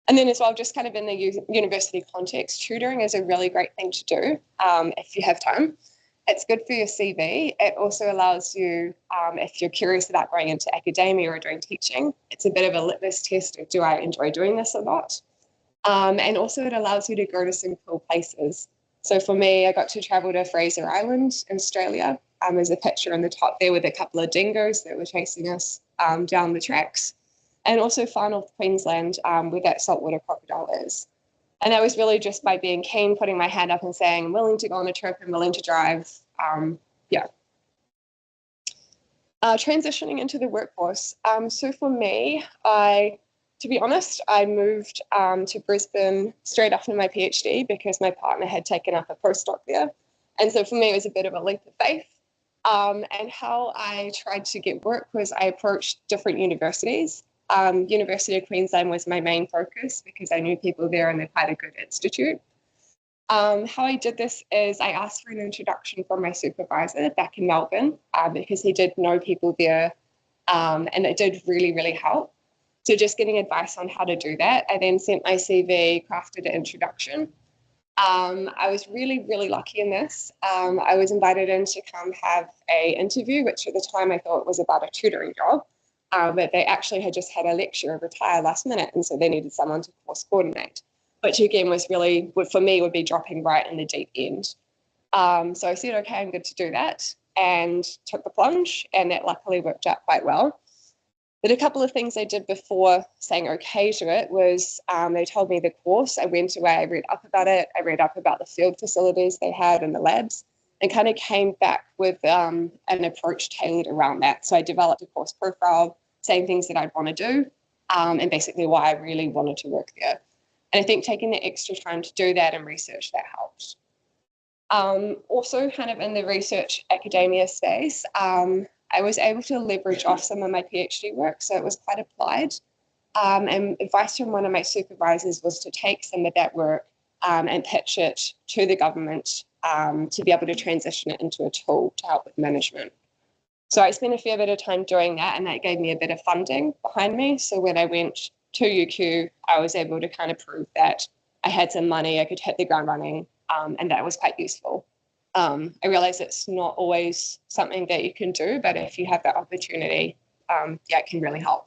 And then as well, just kind of in the university context, tutoring is a really great thing to do if you have time. It's good for your CV. It also allows you, if you're curious about going into academia or doing teaching, it's a bit of a litmus test of do I enjoy doing this or not? And also it allows you to go to some cool places. So for me, I got to travel to Fraser Island in Australia. There's a picture on the top there with a couple of dingoes that were chasing us down the tracks. And also far north Queensland, where that saltwater crocodile is. And that was really just by being keen, putting my hand up and saying, I'm willing to go on a trip, I'm willing to drive. Transitioning into the workforce. So for me, to be honest, I moved to Brisbane straight after my PhD because my partner had taken up a postdoc there. And so for me, it was a bit of a leap of faith. And how I tried to get work was I approached different universities. University of Queensland was my main focus because I knew people there and they're quite a good institute. How I did this is I asked for an introduction from my supervisor back in Melbourne because he did know people there and it did really, really help. So just getting advice on how to do that. I then sent my CV, crafted an introduction. I was really, really lucky in this. I was invited in to come have a interview, which at the time I thought was about a tutoring job, but they actually had just had a lecturer retire last minute, and so they needed someone to course coordinate, which again was really, for me, would be dropping right in the deep end. So I said, okay, I'm good to do that, and took the plunge, and that luckily worked out quite well. But a couple of things I did before saying okay to it was they told me the course. I went away, I read up about it. I read up about the field facilities they had and the labs, and kind of came back with an approach tailored around that. So I developed a course profile, saying things that I'd want to do, and basically why I really wanted to work there. And I think taking the extra time to do that and research, that helped. Also kind of in the research academia space, I was able to leverage off some of my PhD work, so it was quite applied. And advice from one of my supervisors was to take some of that work and pitch it to the government to be able to transition it into a tool to help with management. So I spent a fair bit of time doing that, and that gave me a bit of funding behind me. So when I went to UQ, I was able to kind of prove that I had some money, I could hit the ground running, and that was quite useful. I realize it's not always something that you can do, but if you have that opportunity, yeah, it can really help.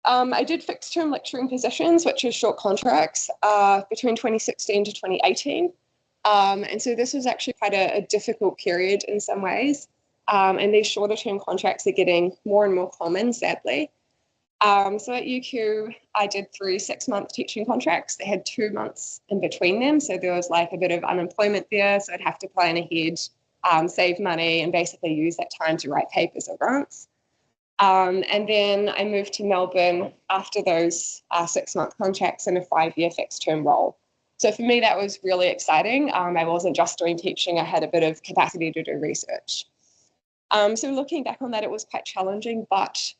I did fixed term lecturing positions, which are short contracts between 2016 to 2018. And so this was actually quite a difficult period in some ways. And these shorter term contracts are getting more and more common, sadly. So at UQ, I did 3 6-month teaching contracts. They had 2 months in between them. So there was like a bit of unemployment there. So I'd have to plan ahead, save money, and basically use that time to write papers or grants. And then I moved to Melbourne after those 6-month contracts in a 5-year fixed term role. So for me, that was really exciting. I wasn't just doing teaching. I had a bit of capacity to do research. So looking back on that, it was quite challenging, but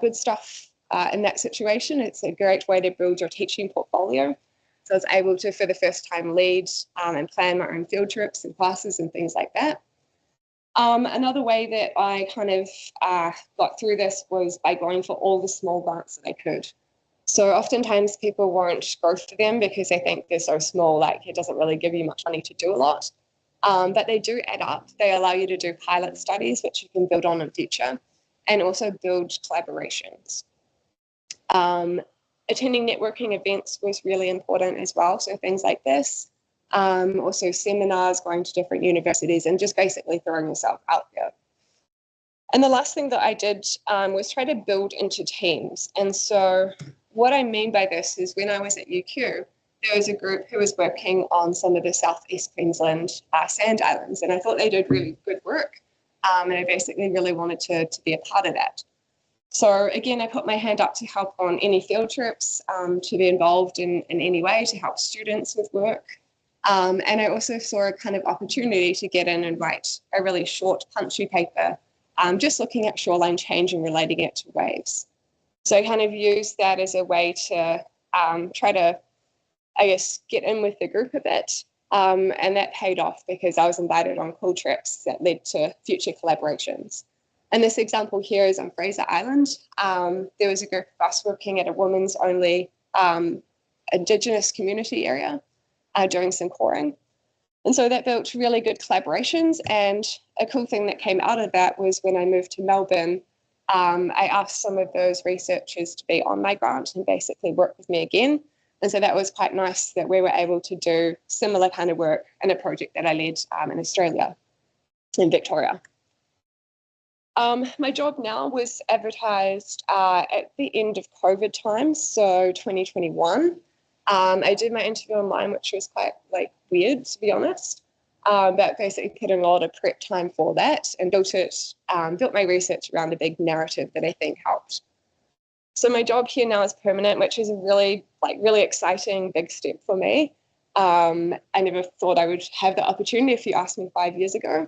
good stuff. In that situation, it's a great way to build your teaching portfolio. So I was able to, for the first time, lead and plan my own field trips and classes and things like that. Another way that I kind of got through this was by going for all the small grants that I could. So oftentimes people won't go for them because they think they're so small, like it doesn't really give you much money to do a lot. But they do add up. They allow you to do pilot studies, which you can build on in future, and also build collaborations. Attending networking events was really important as well. So things like this, also seminars, going to different universities, and just basically throwing yourself out there. And the last thing that I did was try to build into teams. And so what I mean by this is when I was at UQ, there was a group who was working on some of the Southeast Queensland sand islands, and I thought they did really good work. And I basically really wanted to be a part of that. So again, I put my hand up to help on any field trips, to be involved in any way to help students with work. And I also saw a kind of opportunity to get in and write a really short, punchy paper, just looking at shoreline change and relating it to waves. So I kind of used that as a way to try to, I guess, get in with the group a bit. And that paid off because I was invited on cool trips that led to future collaborations. And this example here is on Fraser Island. There was a group of us working at a women's only Indigenous community area doing some coring. And so that built really good collaborations. And a cool thing that came out of that was when I moved to Melbourne, I asked some of those researchers to be on my grant and basically work with me again. And so that was quite nice that we were able to do similar kind of work in a project that I led in Australia, in Victoria. My job now was advertised at the end of COVID times, so 2021. I did my interview online, which was quite weird, to be honest. But basically put in a lot of prep time for that and built my research around a big narrative that I think helped. So my job here now is permanent, which is a really exciting big step for me. I never thought I would have the opportunity if you asked me 5 years ago.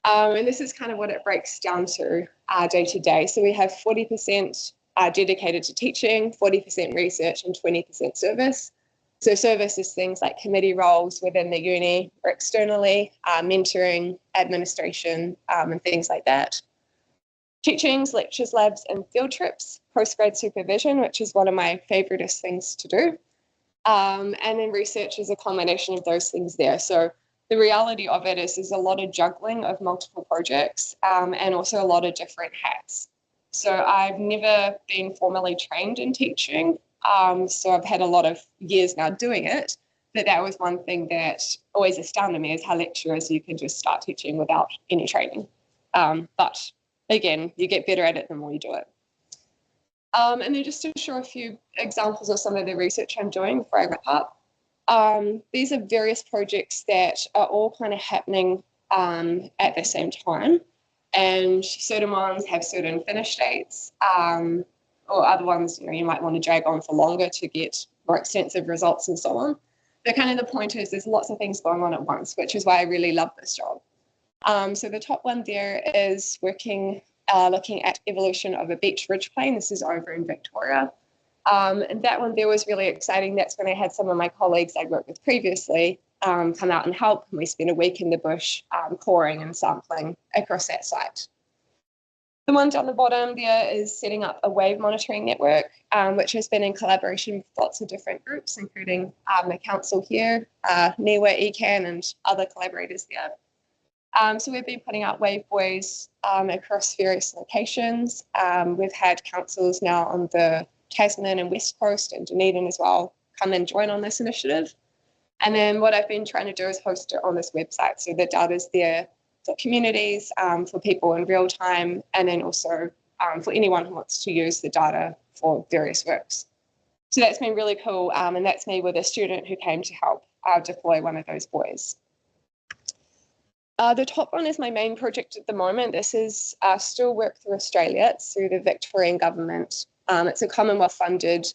And this is kind of what it breaks down to day to day. So we have 40% dedicated to teaching, 40% research, and 20% service. So service is things like committee roles within the uni or externally, mentoring, administration, and things like that. teachings, lectures, labs, and field trips, postgrad supervision, which is one of my favouriteest things to do. And then research is a combination of those things there. So the reality of it is there's a lot of juggling of multiple projects and also a lot of different hats. So I've never been formally trained in teaching. So I've had a lot of years now doing it. But that was one thing that always astounded me, is how lecturers you can just start teaching without any training. But again, you get better at it the more you do it. And then just to show a few examples of some of the research I'm doing before I wrap up. These are various projects that are all kind of happening at the same time. And certain ones have certain finish dates, or other ones, you might want to drag on for longer to get more extensive results and so on. But kind of the point is there's lots of things going on at once, which is why I really love this job. So the top one there is looking at evolution of a beach ridge plane. This is over in Victoria. And that one there was really exciting. That's when I had some of my colleagues I'd worked with previously come out and help. And we spent a week in the bush coring and sampling across that site. The one down the bottom there is setting up a wave monitoring network, which has been in collaboration with lots of different groups, including the council here, NIWA, ECAN, and other collaborators there. So we've been putting out wave buoys across various locations. We've had councils now on the Tasman and West Coast and Dunedin as well come and join on this initiative. And then what I've been trying to do is host it on this website. So the data's there for communities, for people in real time, and then also for anyone who wants to use the data for various works. So that's been really cool. And that's me with a student who came to help deploy one of those buoys. The top one is my main project at the moment. This is still work through Australia. It's through the Victorian government. It's a Commonwealth funded,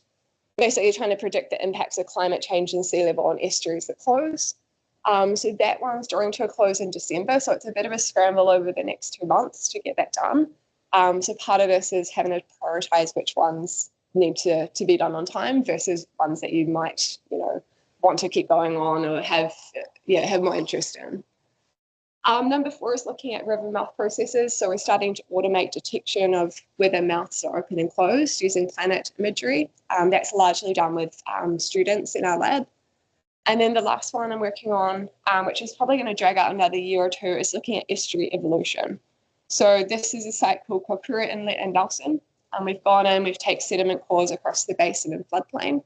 basically trying to predict the impacts of climate change and sea level on estuaries that close. So that one's drawing to a close in December. So it's a bit of a scramble over the next 2 months to get that done. So part of this is having to prioritize which ones need to be done on time versus ones that you might, want to keep going on or have more interest in. Number 4 is looking at river mouth processes. So we're starting to automate detection of whether mouths are open and closed using planet imagery. That's largely done with students in our lab. And then the last one I'm working on, which is probably going to drag out another year or 2, is looking at estuary evolution. So this is a site called Kokura Inlet in Nelson. And we've gone in, we've taken sediment cores across the basin and floodplain.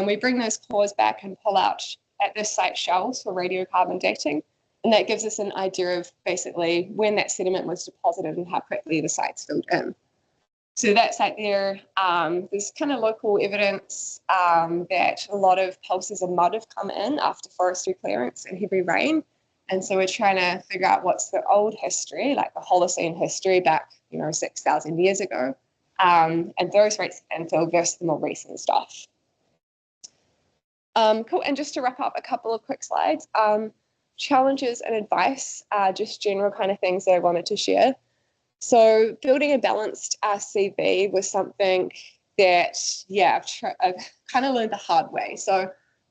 We bring those cores back and pull out at this site shells for radiocarbon dating. And that gives us an idea of basically when that sediment was deposited and how quickly the site's filled in. So that site there, there's kind of local evidence that a lot of pulses of mud have come in after forestry clearance and heavy rain. And so we're trying to figure out what's the old history, like the Holocene history back, 6,000 years ago, and those rates of infill versus the more recent stuff. Cool, and just to wrap up a couple of quick slides. Challenges and advice, just general kind of things that I wanted to share. So building a balanced CV was something that, I've kind of learned the hard way. So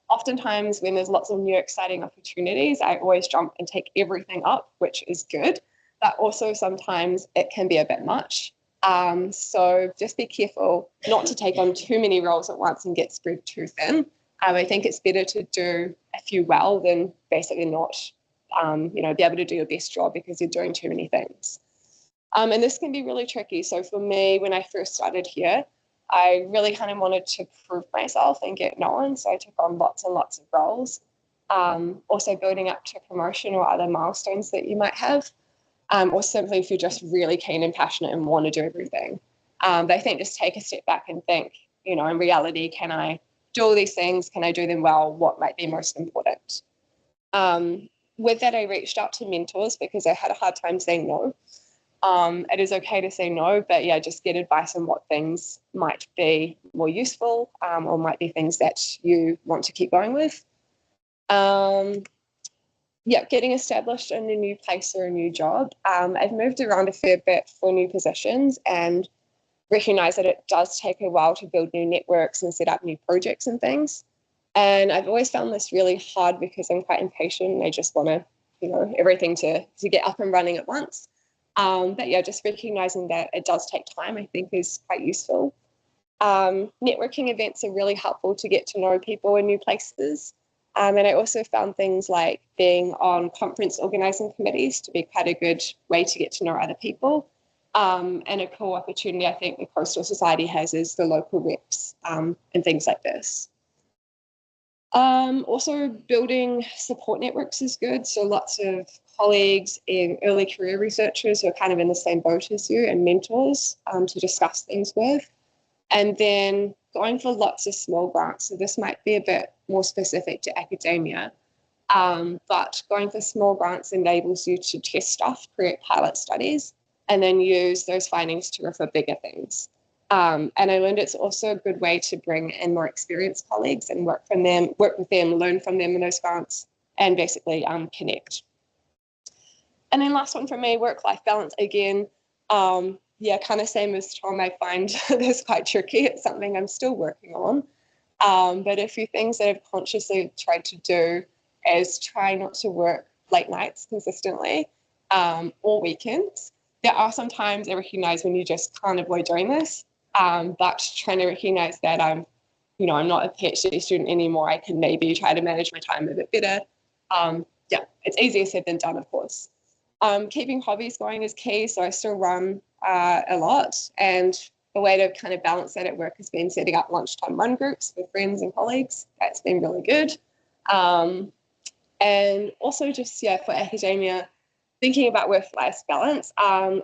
oftentimes when there's lots of new exciting opportunities, I always jump and take everything up, which is good, but also sometimes it can be a bit much. So just be careful not to take on too many roles at once and get spread too thin. I think it's better to do a few well than basically not, be able to do your best job because you're doing too many things. And this can be really tricky. So for me, when I first started here, I really kind of wanted to prove myself and get known. So I took on lots and lots of roles, also building up to promotion or other milestones that you might have, or simply if you're just really keen and passionate and want to do everything. But I think just take a step back and think, in reality, can I do all these things? Can I do them well? What might be most important? With that, I reached out to mentors because I had a hard time saying no. It is okay to say no, but just get advice on what things might be more useful or might be things that you want to keep going with. Getting established in a new place or a new job. I've moved around a fair bit for new positions and recognize that it does take a while to build new networks and set up new projects and things. And I've always found this really hard because I'm quite impatient and I just want to, everything to get up and running at once. But yeah, just recognising that it does take time, I think, is quite useful. Networking events are really helpful to get to know people in new places. And I also found things like being on conference organising committees to be quite a good way to get to know other people. And a cool opportunity I think the Coastal Society has is the local reps and things like this. Also building support networks is good. So lots of colleagues and early career researchers who are kind of in the same boat as you and mentors to discuss things with. And then going for lots of small grants. So this might be a bit more specific to academia, but going for small grants enables you to test stuff, create pilot studies, and then use those findings to refer bigger things. And I learned it's also a good way to bring in more experienced colleagues and work with them, learn from them in those grants, and basically connect. And then last one for me, work-life balance again. Yeah, kind of same as Tom, I find this quite tricky. It's something I'm still working on. But a few things that I've consciously tried to do is try not to work late nights consistently or weekends. There are some times I recognize when you just can't avoid doing this, but trying to recognize that I'm not a PhD student anymore. I can maybe try to manage my time a bit better. Yeah, it's easier said than done, of course. Keeping hobbies going is key. So I still run a lot, and the way to kind of balance that at work has been setting up lunchtime run groups with friends and colleagues. That's been really good. And also just, for academia, thinking about work-life balance.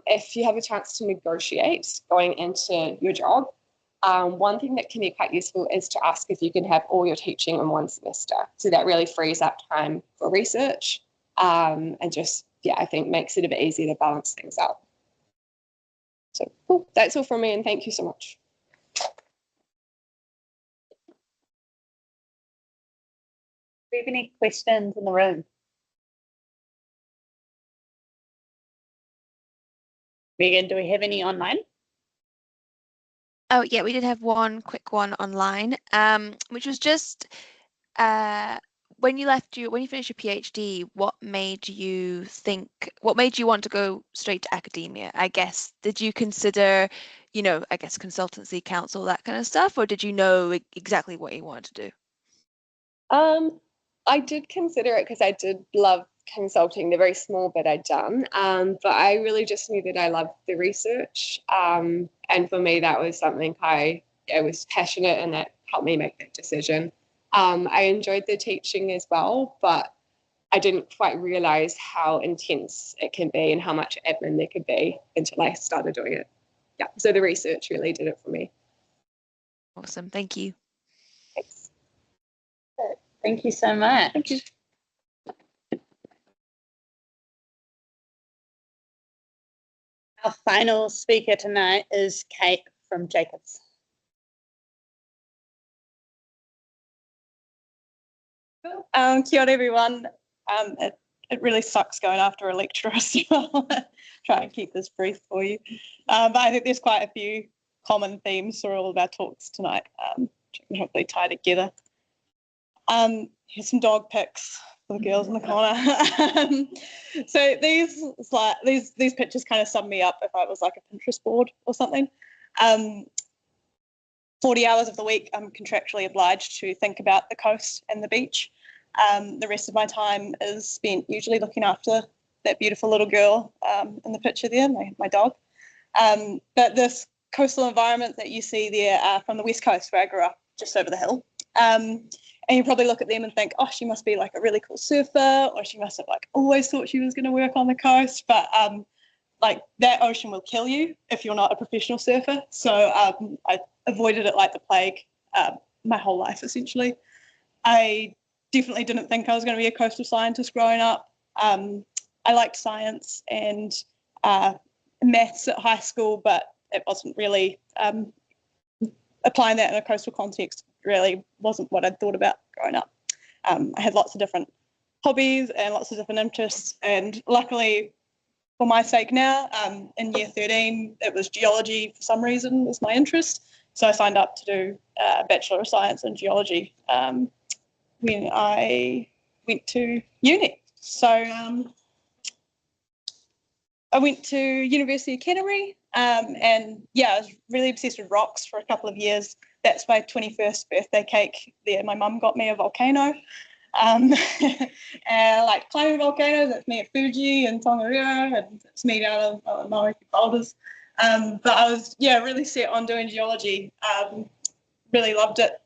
If you have a chance to negotiate going into your job, one thing that can be quite useful is to ask if you can have all your teaching in one semester. So that really frees up time for research and just, I think makes it a bit easier to balance things out. So cool. That's all from me, and thank you so much. Do we have any questions in the room? Megan, do we have any online? Oh yeah, we did have one quick one online, which was just when you finished your PhD, what made you want to go straight to academia? I guess, did you consider, I guess consultancy, council, that kind of stuff, or did you know exactly what you wanted to do? I did consider it because I did love consulting, the very small bit I'd done, but I really just knew that I loved the research, and for me that was something I was passionate, and that helped me make that decision. I enjoyed the teaching as well, but I didn't quite realise how intense it can be and how much admin there could be until I started doing it. Yeah, so the research really did it for me. Awesome, thank you. Thanks. Thank you so much. Thank you. Our final speaker tonight is Kate from Jacobs. Kia ora everyone. It really sucks going after a lecturer, so I'll try and keep this brief for you. But I think there's quite a few common themes for all of our talks tonight, which I can hopefully tie together. Here's some dog pics for the girls in the corner. So these pictures kind of sum me up if I was like a Pinterest board or something. 40 hours of the week, I'm contractually obliged to think about the coast and the beach. The rest of my time is spent usually looking after that beautiful little girl in the picture there, my dog. But this coastal environment that you see there are from the West Coast, where I grew up, just over the hill. And you probably look at them and think, oh, she must be like a really cool surfer, or she must have like always thought she was going to work on the coast. But like that ocean will kill you if you're not a professional surfer. So I avoided it like the plague my whole life, essentially. I definitely didn't think I was going to be a coastal scientist growing up. I liked science and maths at high school, but it wasn't really applying that in a coastal context really wasn't what I'd thought about growing up. I had lots of different hobbies and lots of different interests, and luckily for my sake now, in year 13, it was geology for some reason was my interest. So I signed up to do a Bachelor of Science in Geology when I went to uni. So I went to University of Canterbury, and yeah, I was really obsessed with rocks for a couple of years. That's my 21st birthday cake there. My mum got me a volcano. And I like climbing volcanoes. That's me at Fuji and Tongariro, and it's me down on Maui boulders. But I was, really set on doing geology. Really loved it.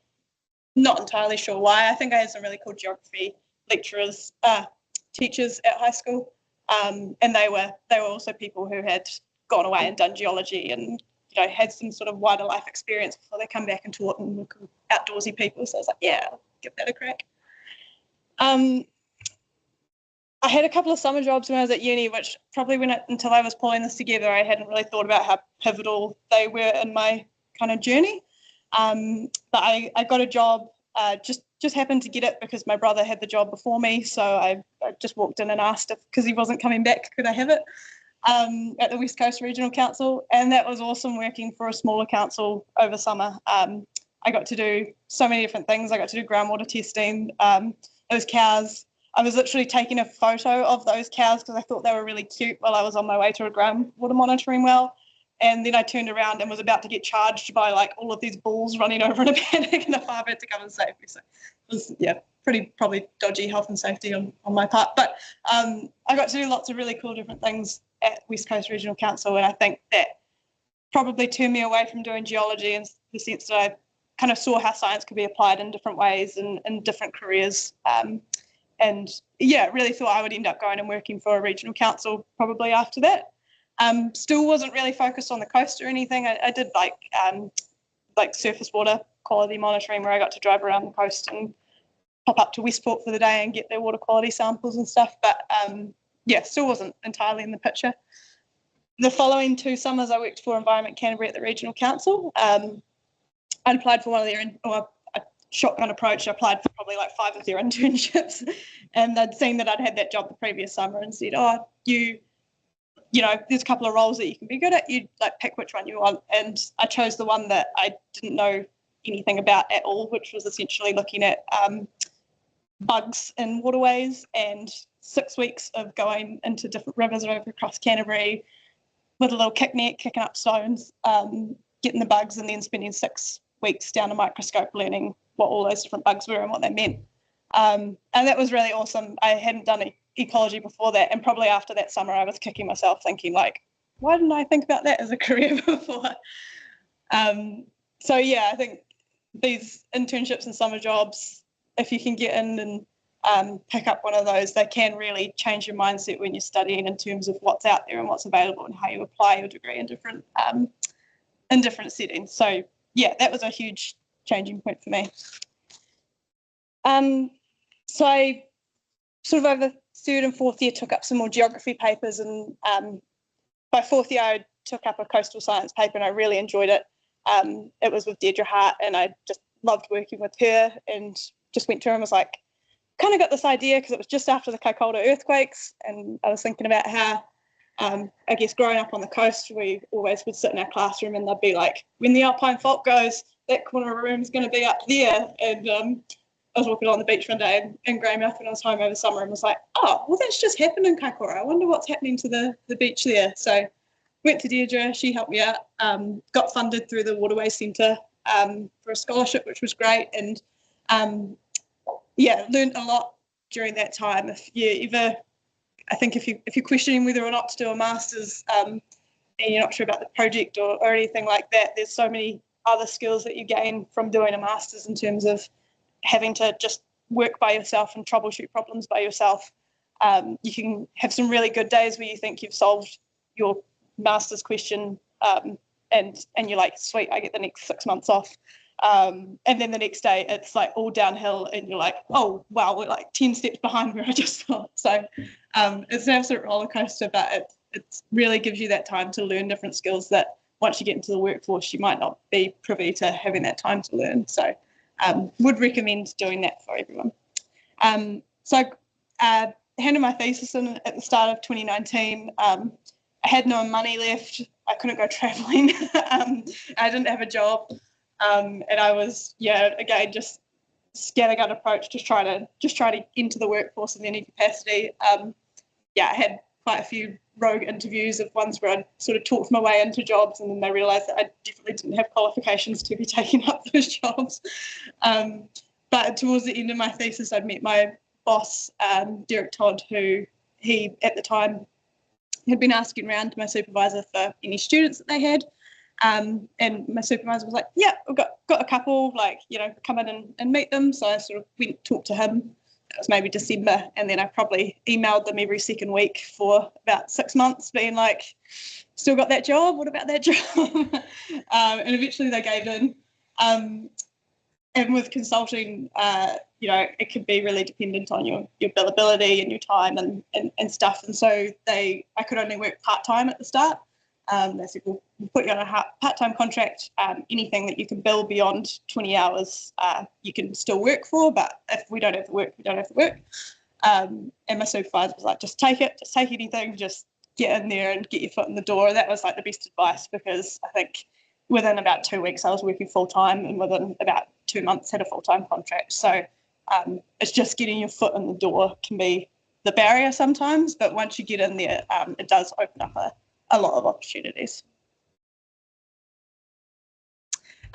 Not entirely sure why. I think I had some really cool geography lecturers, teachers at high school, and they were also people who had gone away and done geology and had some sort of wider life experience before they come back and taught, and were cool outdoorsy people. So I was like, yeah, I'll give that a crack. I had a couple of summer jobs when I was at uni, which probably until I was pulling this together, I hadn't really thought about how pivotal they were in my kind of journey. But I got a job, just happened to get it because my brother had the job before me. So I just walked in and asked if, because he wasn't coming back, could I have it at the West Coast Regional Council? And that was awesome, working for a smaller council over summer. I got to do so many different things. I got to do groundwater testing, those cows. I was literally taking a photo of those cows because I thought they were really cute while I was on my way to a groundwater monitoring well. And then I turned around and was about to get charged by like all of these bulls running over in a panic, and the farm had to come and save me. So it was, pretty probably dodgy health and safety on my part. But I got to do lots of really cool different things at West Coast Regional Council, and I think that probably turned me away from doing geology in the sense that I kind of saw how science could be applied in different ways and in different careers. And really thought I would end up going and working for a regional council probably after that. Still wasn't really focused on the coast or anything. I did like surface water quality monitoring, where I got to drive around the coast and pop up to Westport for the day and get their water quality samples and stuff. But still wasn't entirely in the picture. The following 2 summers, I worked for Environment Canterbury at the regional council. I'd applied for one of their, or a shotgun approach. I applied for probably like 5 of their internships, and they'd seen that I'd had that job the previous summer and said, "Oh, there's a couple of roles that you can be good at. You like pick which one you want." And I chose the one that I didn't know anything about at all, which was essentially looking at bugs in waterways, and 6 weeks of going into different rivers over across Canterbury with a little kick net, kicking up stones, getting the bugs, and then spending 6 weeks down a microscope learning what all those different bugs were and what they meant. And that was really awesome. I hadn't done ecology before that, and probably after that summer I was kicking myself thinking like, why didn't I think about that as a career before? I think these internships and summer jobs, if you can get in and pick up one of those, they can really change your mindset when you're studying in terms of what's out there and what's available and how you apply your degree in different settings. So that was a huge changing point for me. So I sort of over the 3rd and 4th year took up some more geography papers, and by 4th year I took up a coastal science paper and I really enjoyed it. It was with Deirdre Hart, and I just loved working with her, and just went to her and was like, kind of got this idea because it was just after the Kaikoura earthquakes, and I was thinking about how I guess growing up on the coast, we always would sit in our classroom and they'd be like, when the Alpine Fault goes, that corner of a room is going to be up there. And I was walking along the beach one day in Greymouth when I was home over summer and was like, oh, well, that's just happened in Kaikoura. I wonder what's happening to the beach there. So went to Deirdre, she helped me out, got funded through the Waterways Centre for a scholarship, which was great. And learned a lot during that time. If you're questioning whether or not to do a master's and you're not sure about the project or anything like that, there's so many other skills that you gain from doing a master's in terms of having to just work by yourself and troubleshoot problems by yourself. You can have some really good days where you think you've solved your master's question and you're like, sweet, I get the next 6 months off. And then the next day it's like all downhill and you're like, oh, wow, we're like 10 steps behind where I just thought. So it's an absolute roller coaster, but it really gives you that time to learn different skills that once you get into the workforce, you might not be privy to having that time to learn. So would recommend doing that for everyone. So I handed my thesis in at the start of 2019. I had no money left. I couldn't go traveling. I didn't have a job. And I was, again, just scattergun approach, just try to enter the workforce in any capacity. I had quite a few rogue interviews of ones where I sort of talked my way into jobs, and then they realised that I definitely didn't have qualifications to be taking up those jobs. But towards the end of my thesis, I'd met my boss, Derek Todd, who he at the time had been asking around to my supervisor for any students that they had. And my supervisor was like, yeah, we've got a couple, like, you know, come in and meet them. So I sort of went and talked to him. It was maybe December, and then I probably emailed them every second week for about 6 months, being like, still got that job? What about that job? And eventually they gave in. And with consulting, you know, it could be really dependent on your billability and your time and stuff. And so I could only work part-time at the start. They said, we'll put you on a part-time contract. Anything that you can bill beyond 20 hours, you can still work for, but if we don't have the work, we don't have the work. And my supervisor was like, just take it, just take anything, just get in there and get your foot in the door. That was like the best advice, because I think within about 2 weeks I was working full-time, and within about 2 months had a full-time contract. So it's just getting your foot in the door can be the barrier sometimes, but once you get in there, it does open up a lot of opportunities.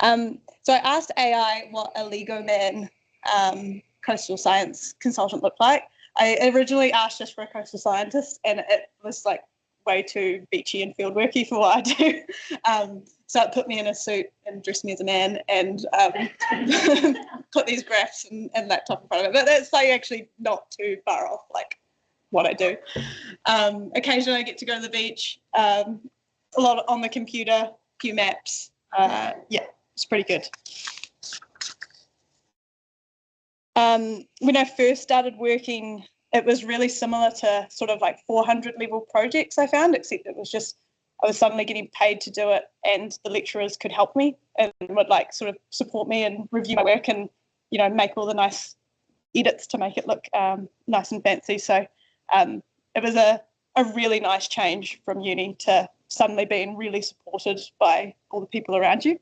So I asked AI what a Lego man coastal science consultant looked like. I originally asked just for a coastal scientist, and it was like way too beachy and fieldworky for what I do. So it put me in a suit and dressed me as a man, and put these graphs and laptop in front of it. But that's like actually not too far off like what I do. Occasionally I get to go to the beach, a lot on the computer, few maps. Yeah, it's pretty good. When I first started working, it was really similar to sort of like 400 level projects I found, except it was just, I was suddenly getting paid to do it, and the lecturers could help me and would like sort of support me and review my work and, you know, make all the nice edits to make it look nice and fancy. So it was a really nice change from uni to suddenly being really supported by all the people around you.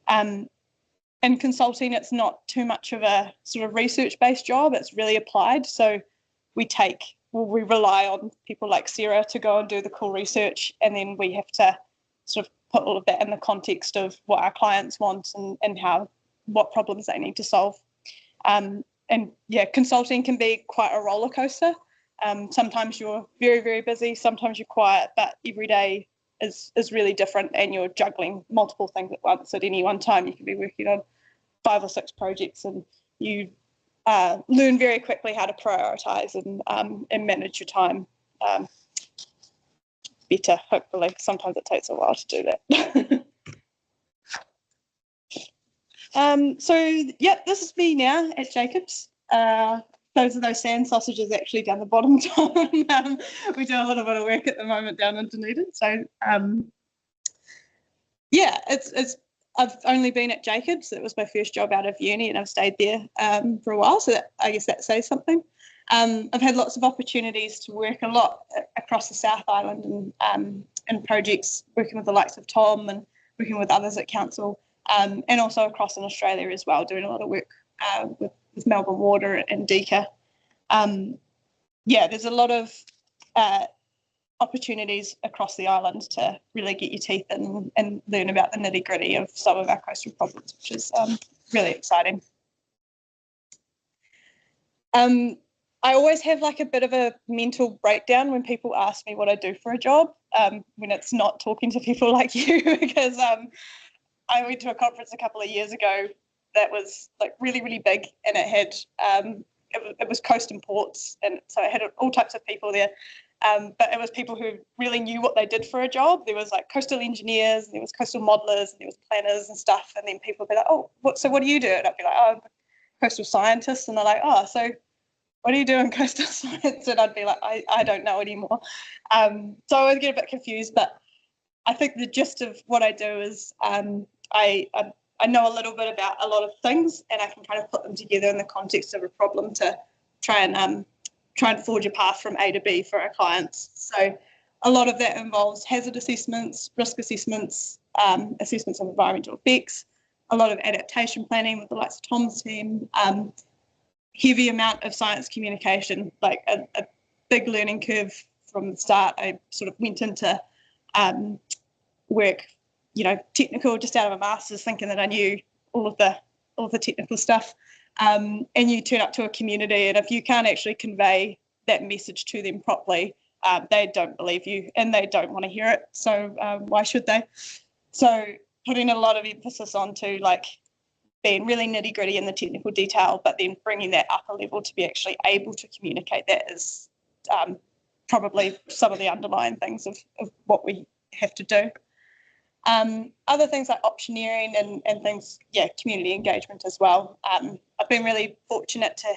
In consulting, it's not too much of a sort of research-based job. It's really applied. So we rely on people like Sarah to go and do the cool research, and then we have to sort of put all of that in the context of what our clients want and what problems they need to solve. And yeah, consulting can be quite a roller coaster. Sometimes you're very, very busy, sometimes you're quiet, but every day is really different, and you're juggling multiple things at once. At any one time, you can be working on 5 or 6 projects, and you learn very quickly how to prioritize and manage your time better, hopefully. Sometimes it takes a while to do that. So, yeah, this is me now at Jacobs. Those are those sand sausages actually down the bottom. We do a little bit of work at the moment down in Dunedin. So, yeah, I've only been at Jacobs. It was my first job out of uni, and I've stayed there for a while. So I guess that says something. I've had lots of opportunities to work a lot across the South Island and projects, working with the likes of Tom and working with others at council, and also across in Australia as well, doing a lot of work with Melbourne Water and DECA. Yeah, there's a lot of opportunities across the island to really get your teeth in and learn about the nitty gritty of some of our coastal problems, which is really exciting. I always have like a bit of a mental breakdown when people ask me what I do for a job, when it's not talking to people like you, because I went to a conference a couple of years ago that was like really, really big, and it had, it was coast and ports, and so it had all types of people there. But it was people who really knew what they did for a job. There was like coastal engineers, and there was coastal modelers, and there was planners and stuff. And then people would be like, oh, so what do you do? And I'd be like, oh, I'm a coastal scientist. And they're like, oh, so what do you do in coastal science? And I'd be like, I don't know anymore. So I would get a bit confused, but I think the gist of what I do is I know a little bit about a lot of things, and I can kind of put them together in the context of a problem to try and forge a path from A to B for our clients. So a lot of that involves hazard assessments, risk assessments, assessments of environmental effects, a lot of adaptation planning with the likes of Tom's team, heavy amount of science communication, like a big learning curve from the start. I sort of went into work, technical, just out of a master's, thinking that I knew all of the technical stuff. And you turn up to a community, and if you can't actually convey that message to them properly, they don't believe you and they don't want to hear it. So why should they? So putting a lot of emphasis onto like being really nitty gritty in the technical detail, but then bringing that up a level to be actually able to communicate that is probably some of the underlying things of what we have to do. Other things like optioneering and things, community engagement as well. I've been really fortunate to,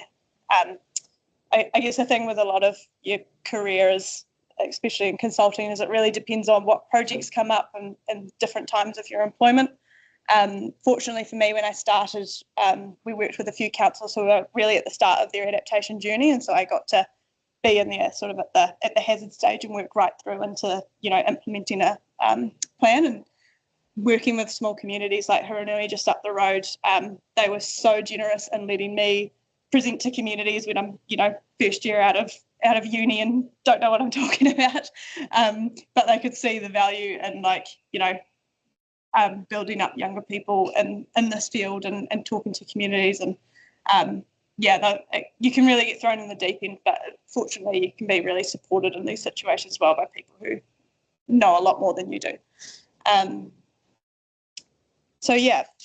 I guess the thing with a lot of your career is, especially in consulting, is it really depends on what projects come up and different times of your employment. Fortunately for me, when I started, we worked with a few councils who were really at the start of their adaptation journey, and so I got to be in there sort of at the hazard stage and work right through into implementing a plan and working with small communities like Huranui just up the road. They were so generous in letting me present to communities when I'm first year out of uni and don't know what I'm talking about, but they could see the value in building up younger people in this field and talking to communities. And you can really get thrown in the deep end, but fortunately you can be really supported in these situations as well by people who know a lot more than you do.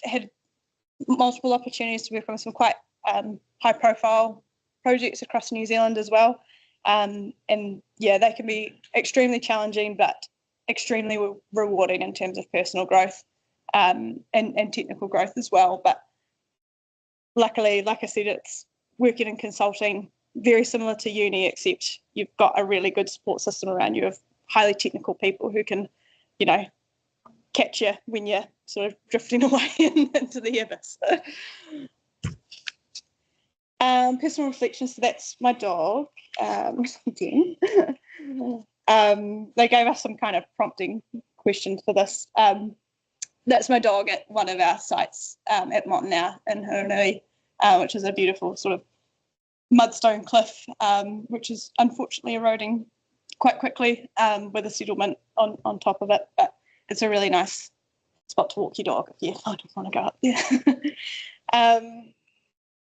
Had multiple opportunities to work on some quite high profile projects across New Zealand as well. They can be extremely challenging, but extremely rewarding in terms of personal growth and technical growth as well. But luckily, like I said, it's working in consulting, very similar to uni, except you've got a really good support system around you of highly technical people who can, catch you when you're sort of drifting away into the abyss. Personal reflections, so that's my dog, Den. They gave us some kind of prompting questions for this. That's my dog at one of our sites at Motunau in Huranui, which is a beautiful sort of mudstone cliff, which is unfortunately eroding quite quickly with a settlement on top of it. But it's a really nice spot to walk your dog if you don't want to go up there.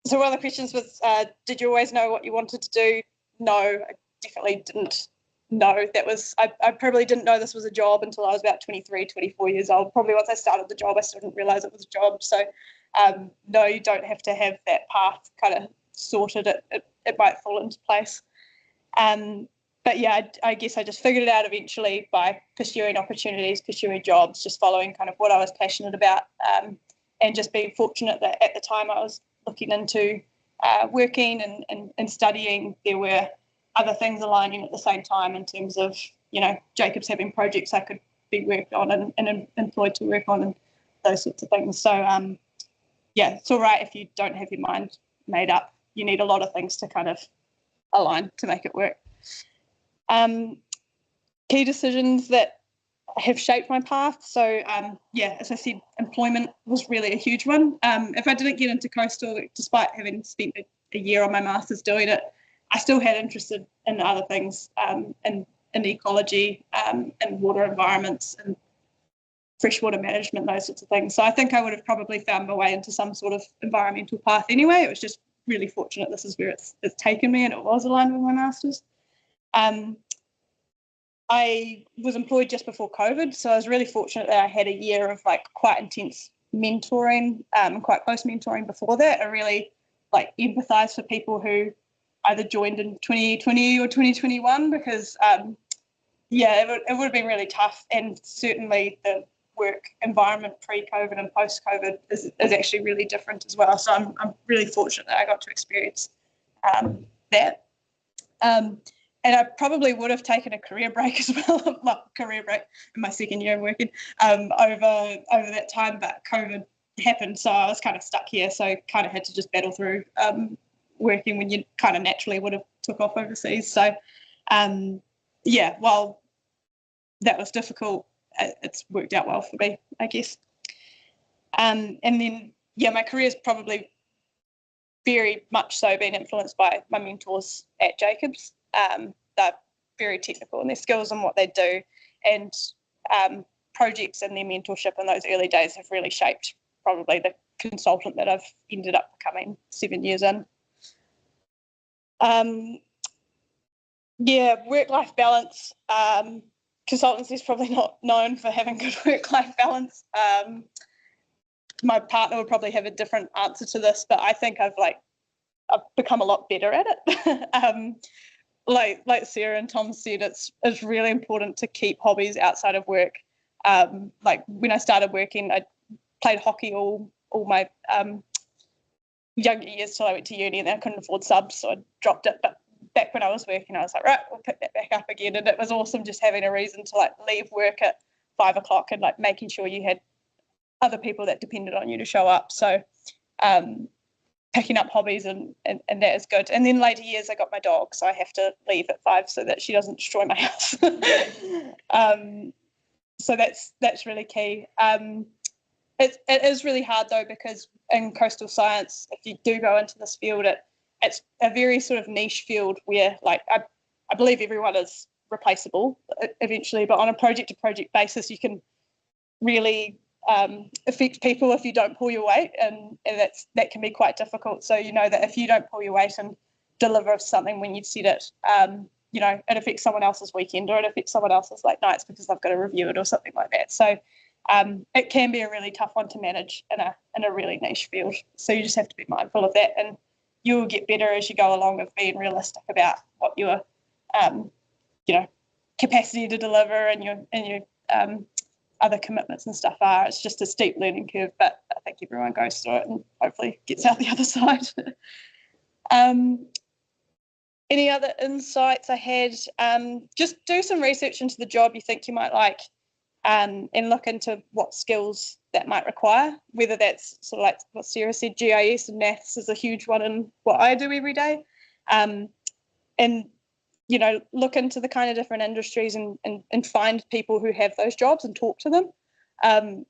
So one of the questions was, did you always know what you wanted to do? No, I definitely didn't know. I probably didn't know this was a job until I was about 23, 24 years old. Probably once I started the job, I still didn't realise it was a job. So no, you don't have to have that path kind of sorted. It might fall into place. But yeah, I guess I just figured it out eventually by pursuing opportunities, pursuing jobs, just following kind of what I was passionate about, and just being fortunate that at the time I was looking into working and studying, there were other things aligning at the same time in terms of, Jacobs having projects I could be worked on and employed to work on and those sorts of things. So, it's all right if you don't have your mind made up. You need a lot of things to kind of align to make it work. Key decisions that have shaped my path. So, as I said, employment was really a huge one. If I didn't get into coastal, despite having spent a year on my master's doing it, I still had interest in other things, in ecology, and water environments and freshwater management, those sorts of things. So I think I would have probably found my way into some sort of environmental path anyway. It was just really fortunate this is where it's taken me, and it was aligned with my master's. I was employed just before COVID, so I was really fortunate that I had a year of quite intense mentoring, quite close mentoring before that. I really empathise for people who either joined in 2020 or 2021 because it would have been really tough, and certainly the work environment pre-COVID and post-COVID is actually really different as well. So I'm really fortunate that I got to experience that. And I probably would have taken a career break as well, career break in my second year of working over that time, but COVID happened, so I was kind of stuck here. So I kind of had to just battle through working when you kind of naturally would have took off overseas. So while that was difficult, it's worked out well for me, I guess. And then my career's probably very much so been influenced by my mentors at Jacobs. They've very technical in their skills and what they do, and projects and their mentorship in those early days have really shaped probably the consultant that I've ended up becoming 7 years in. Yeah, work-life balance. Consultancy is probably not known for having good work-life balance. My partner would probably have a different answer to this, but I think I've become a lot better at it. Like Sarah and Tom said, it's really important to keep hobbies outside of work. Like when I started working, I played hockey all my younger years till I went to uni, and then I couldn't afford subs, so I dropped it. But back when I was working, I was like, right, we'll pick that back up again. And it was awesome just having a reason to leave work at 5 o'clock and making sure you had other people that depended on you to show up. So picking up hobbies and that is good. And then later years I got my dog, so I have to leave at 5 so that she doesn't destroy my house. So that's really key. It is really hard though, because in coastal science, if you do go into this field, it's a very sort of niche field where I believe everyone is replaceable eventually, but on a project to project basis, you can really affect people if you don't pull your weight, and that can be quite difficult. So you know that if you don't pull your weight and deliver something when you've said it, it affects someone else's weekend, or it affects someone else's nights because they've got to review it or something like that. So it can be a really tough one to manage in a really niche field. So you just have to be mindful of that, and you'll get better as you go along of being realistic about what your capacity to deliver and your other commitments and stuff are. It's just a steep learning curve, but I think everyone goes through it and hopefully gets out the other side. Any other insights I had? Just do some research into the job you think you might like, and look into what skills that might require, whether that's sort of like what Sarah said, GIS and maths is a huge one in what I do every day. And look into the kind of different industries and find people who have those jobs and talk to them.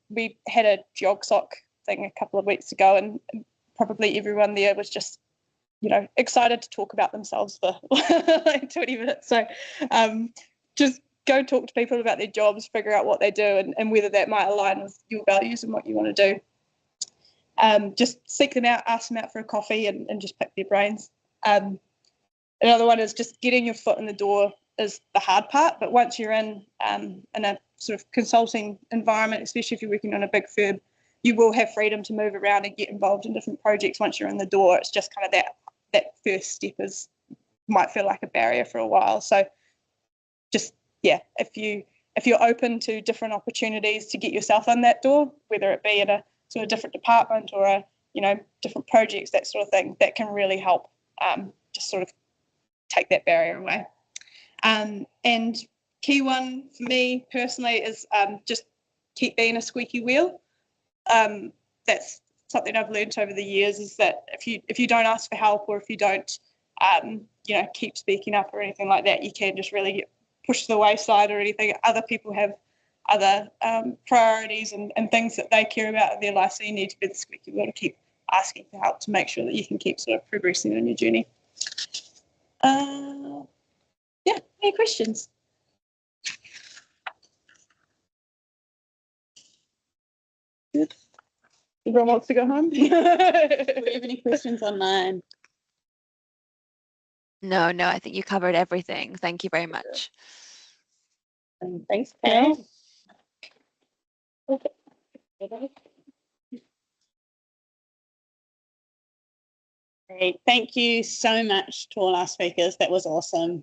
We had a GeogSoc thing a couple of weeks ago, and probably everyone there was just, excited to talk about themselves for 20 minutes. So just go talk to people about their jobs, figure out what they do and whether that might align with your values and what you want to do. Just seek them out, ask them out for a coffee and just pick their brains. Another one is just getting your foot in the door is the hard part, but once you're in a sort of consulting environment, especially if you're working on a big firm, you will have freedom to move around and get involved in different projects once you're in the door. It's just kind of that first step might feel like a barrier for a while. So just, if you're open to different opportunities to get yourself in that door, whether it be in a sort of different department or different projects, that sort of thing, that can really help just sort of take that barrier away. And key one for me personally is just keep being a squeaky wheel. That's something I've learned over the years, is that if you don't ask for help, or if you don't keep speaking up or anything like that, you can just really get pushed to the wayside or anything. Other people have other priorities and things that they care about in their life, so you need to be the squeaky wheel to keep asking for help to make sure that you can keep sort of progressing on your journey. Any questions? Good. Everyone wants to go home? Do we have any questions online? No, I think you covered everything. Thank you very much. Thanks, Carol. Great. Thank you so much to all our speakers. That was awesome.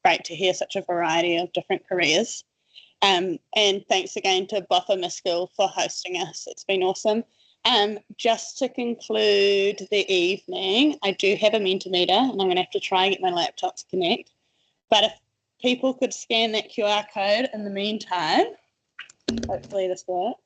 Great to hear such a variety of different careers. And thanks again to Boffa Miskell for hosting us. It's been awesome. Just to conclude the evening, I do have a Mentimeter, and I'm going to have to try and get my laptop to connect. But if people could scan that QR code in the meantime, hopefully this works.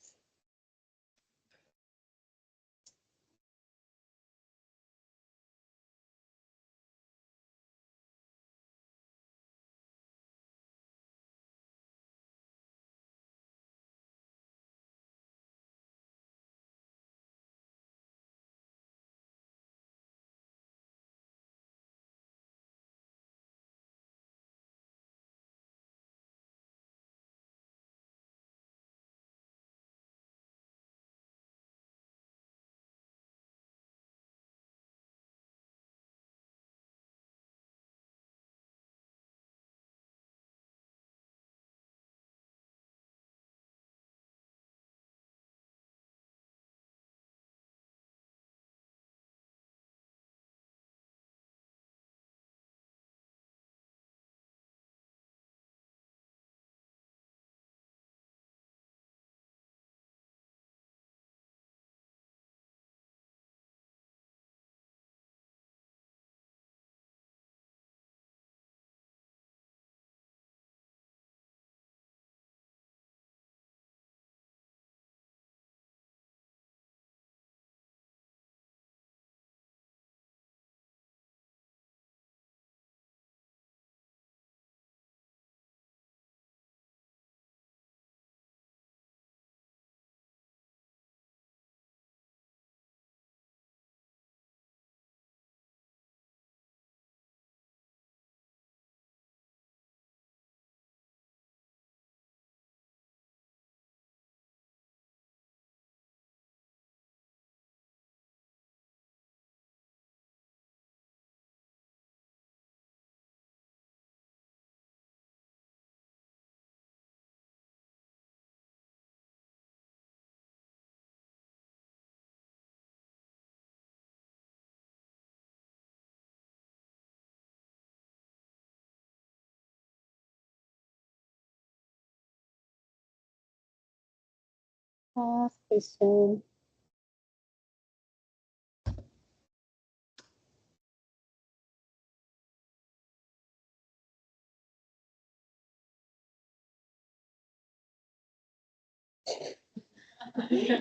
Last question.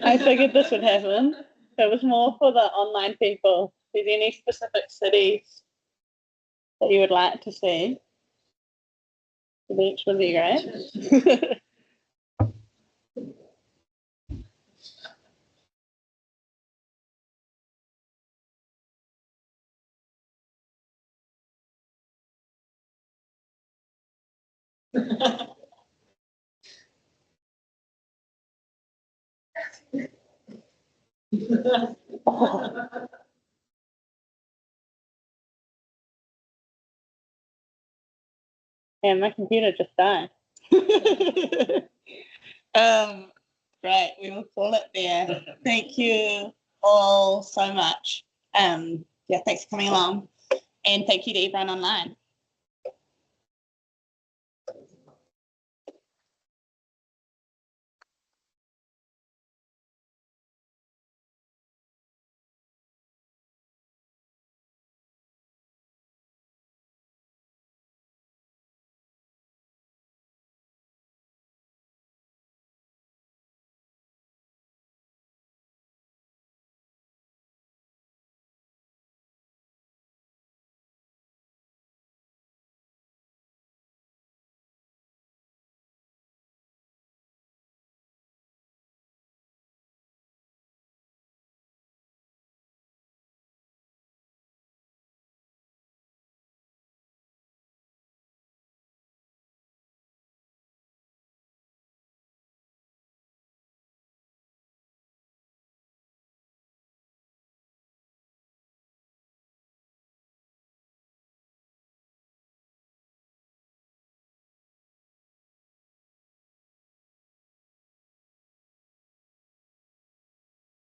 I figured this would happen. It was more for the online people. Is there any specific cities that you would like to see? The beach would be great. Yeah, my computer just died. Great, we will call it there. Thank you all so much. Yeah, thanks for coming along. And thank you to everyone online.